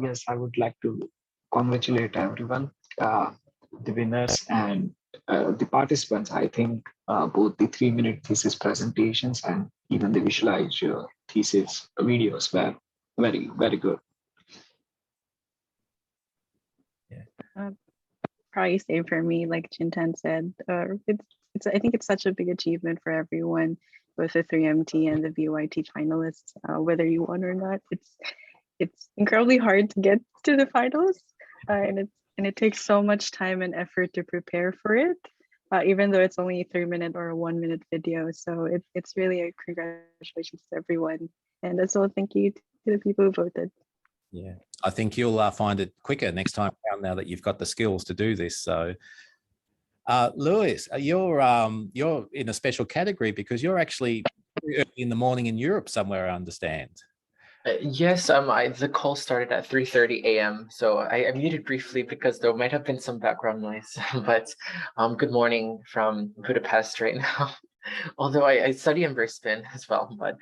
Yes, I would like to congratulate everyone, the winners and the participants. I think both the 3-minute thesis presentations and even the Visualize Your Thesis videos were very, very good. Probably same for me, like Chintan said. I think it's such a big achievement for everyone, both the 3MT and the VYT finalists, whether you won or not. It's incredibly hard to get to the finals, and it takes so much time and effort to prepare for it, even though it's only a 3-minute or a 1-minute video. So it's really a congratulations to everyone, and as well thank you to the people who voted. Yeah, I think you'll find it quicker next time around now that you've got the skills to do this. So, Lewis, you're in a special category because you're actually early in the morning in Europe somewhere, I understand. Yes, the call started at 3:30 a.m. So I muted briefly because there might have been some background noise. But good morning from Budapest right now. Although I study in Brisbane as well, but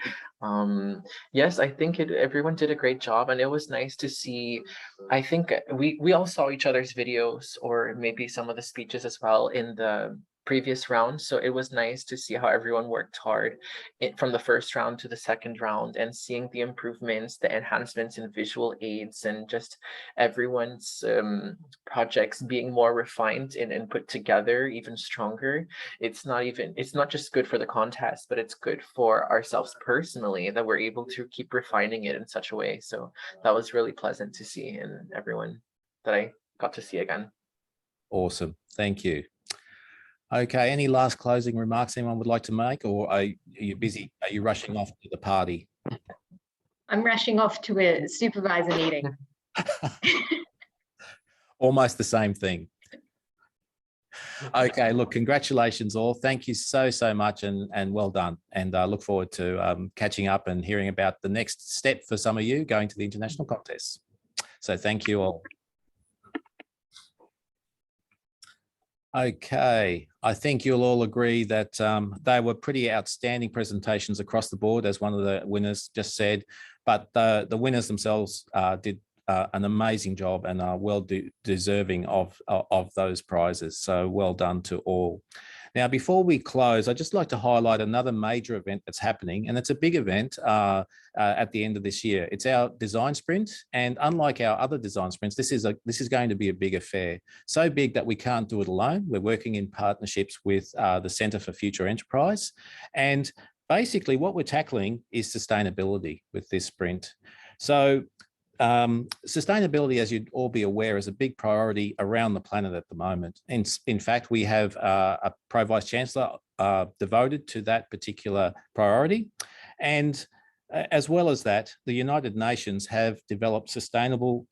yes, I think everyone did a great job, and it was nice to see. I think we all saw each other's videos or maybe some of the speeches as well in the previous round, so it was nice to see how everyone worked hard from the first round to the second round, and seeing the improvements, the enhancements in visual aids, and just everyone's projects being more refined and put together even stronger. It's not just good for the contest, but it's good for ourselves personally that we're able to keep refining it in such a way. So that was really pleasant to see, and everyone that I got to see again. Awesome, thank you. Okay, any last closing remarks anyone would like to make, or are you busy? Are you rushing off to the party? I'm rushing off to a supervisor meeting. Almost the same thing. Okay, look, congratulations all. Thank you so much, and well done. And I look forward to catching up and hearing about the next step for some of you going to the international contests. So thank you all. Okay, I think you'll all agree that they were pretty outstanding presentations across the board, as one of the winners just said, but the winners themselves did an amazing job and are well deserving of those prizes. So well done to all. Now, before we close, I'd just like to highlight another major event that's happening, and it's a big event at the end of this year. It's our design sprint, and unlike our other design sprints, this is going to be a big affair. So big that we can't do it alone. We're working in partnerships with the Centre for Future Enterprise, and basically what we're tackling is sustainability with this sprint. So sustainability, as you'd all be aware, is a big priority around the planet at the moment. And in fact, we have a Pro Vice Chancellor devoted to that particular priority. And as well as that, the United Nations have developed sustainable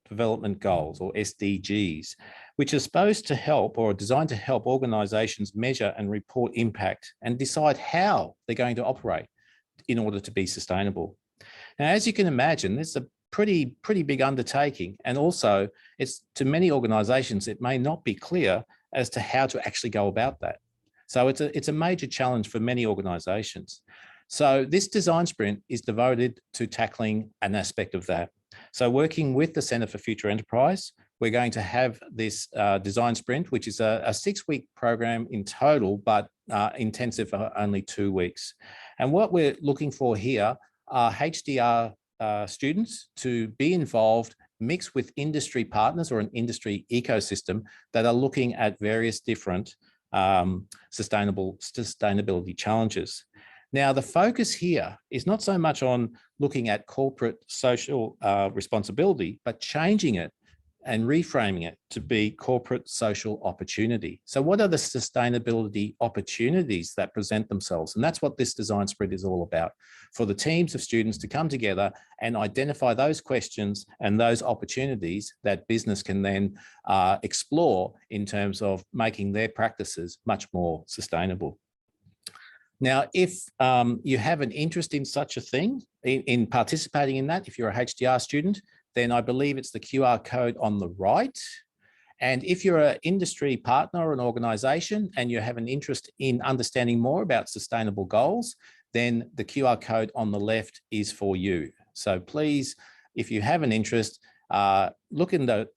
Development Goals, or SDGs, which are supposed to help or are designed to help organisations measure and report impact and decide how they're going to operate in order to be sustainable. Now, as you can imagine, this is a pretty big undertaking, and also it's to many organisations it may not be clear as to how to actually go about that. So it's a major challenge for many organisations. So this design sprint is devoted to tackling an aspect of that. So working with the Centre for Future Enterprise, we're going to have this design sprint, which is a 6-week program in total, but intensive for only 2 weeks. And what we're looking for here are HDR students to be involved, mixed with industry partners or an industry ecosystem that are looking at various different sustainability challenges. Now, the focus here is not so much on looking at corporate social responsibility, but changing it and reframing it to be corporate social opportunity. So what are the sustainability opportunities that present themselves? And that's what this design sprint is all about, for the teams of students to come together and identify those questions and those opportunities that business can then explore in terms of making their practices much more sustainable. Now, if you have an interest in such a thing, in participating in that, if you're a HDR student, then I believe it's the QR code on the right. And if you're an industry partner or an organization and you have an interest in understanding more about sustainable goals, then the QR code on the left is for you. So please, if you have an interest, look in the,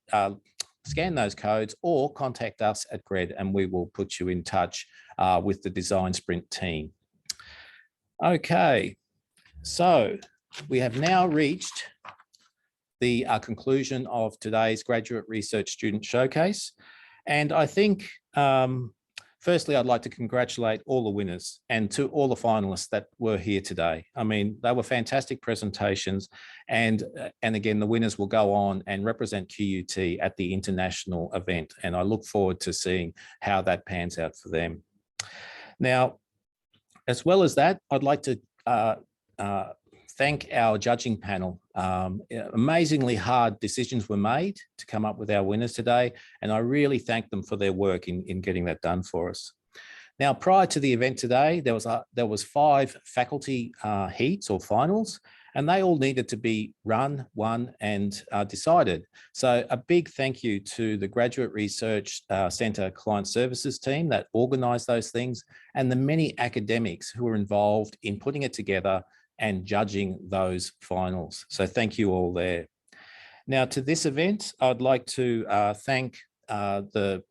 scan those codes or contact us at GRED and we will put you in touch with the Design Sprint team. Okay, so we have now reached the conclusion of today's Graduate Research Student Showcase. And I think, firstly, I'd like to congratulate all the winners and to all the finalists that were here today. I mean, they were fantastic presentations. And again, the winners will go on and represent QUT at the international event. And I look forward to seeing how that pans out for them. Now, as well as that, I'd like to thank our judging panel. Amazingly hard decisions were made to come up with our winners today, and I really thank them for their work in getting that done for us. Now, prior to the event today, there was 5 faculty heats or finals, and they all needed to be run, won, and decided. So a big thank you to the Graduate Research Centre Client Services team that organised those things, and the many academics who were involved in putting it together and judging those finals. So thank you all there. Now to this event, I'd like to thank the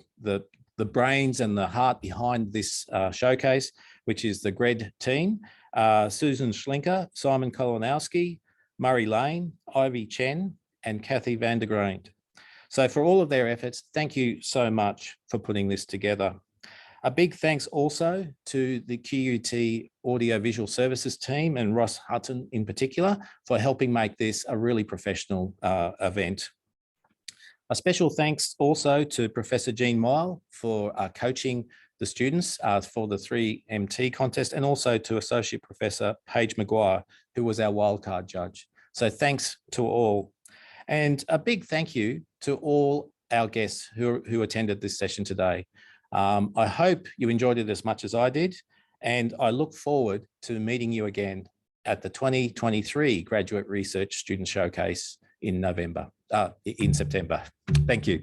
brains and the heart behind this showcase, which is the GRED team, Susan Schlinker, Simon Kolonowski, Murray Lane, Ivy Chen, and Kathy van der Graand. So for all of their efforts, thank you so much for putting this together. A big thanks also to the QUT Audio-Visual Services team and Ross Hutton in particular for helping make this a really professional event. A special thanks also to Professor Jean Moyle for coaching the students for the 3MT contest, and also to Associate Professor Paige Maguire, who was our wildcard judge. So thanks to all. And a big thank you to all our guests who attended this session today. I hope you enjoyed it as much as I did, and I look forward to meeting you again at the 2023 Graduate Research Student Showcase in September. Thank you.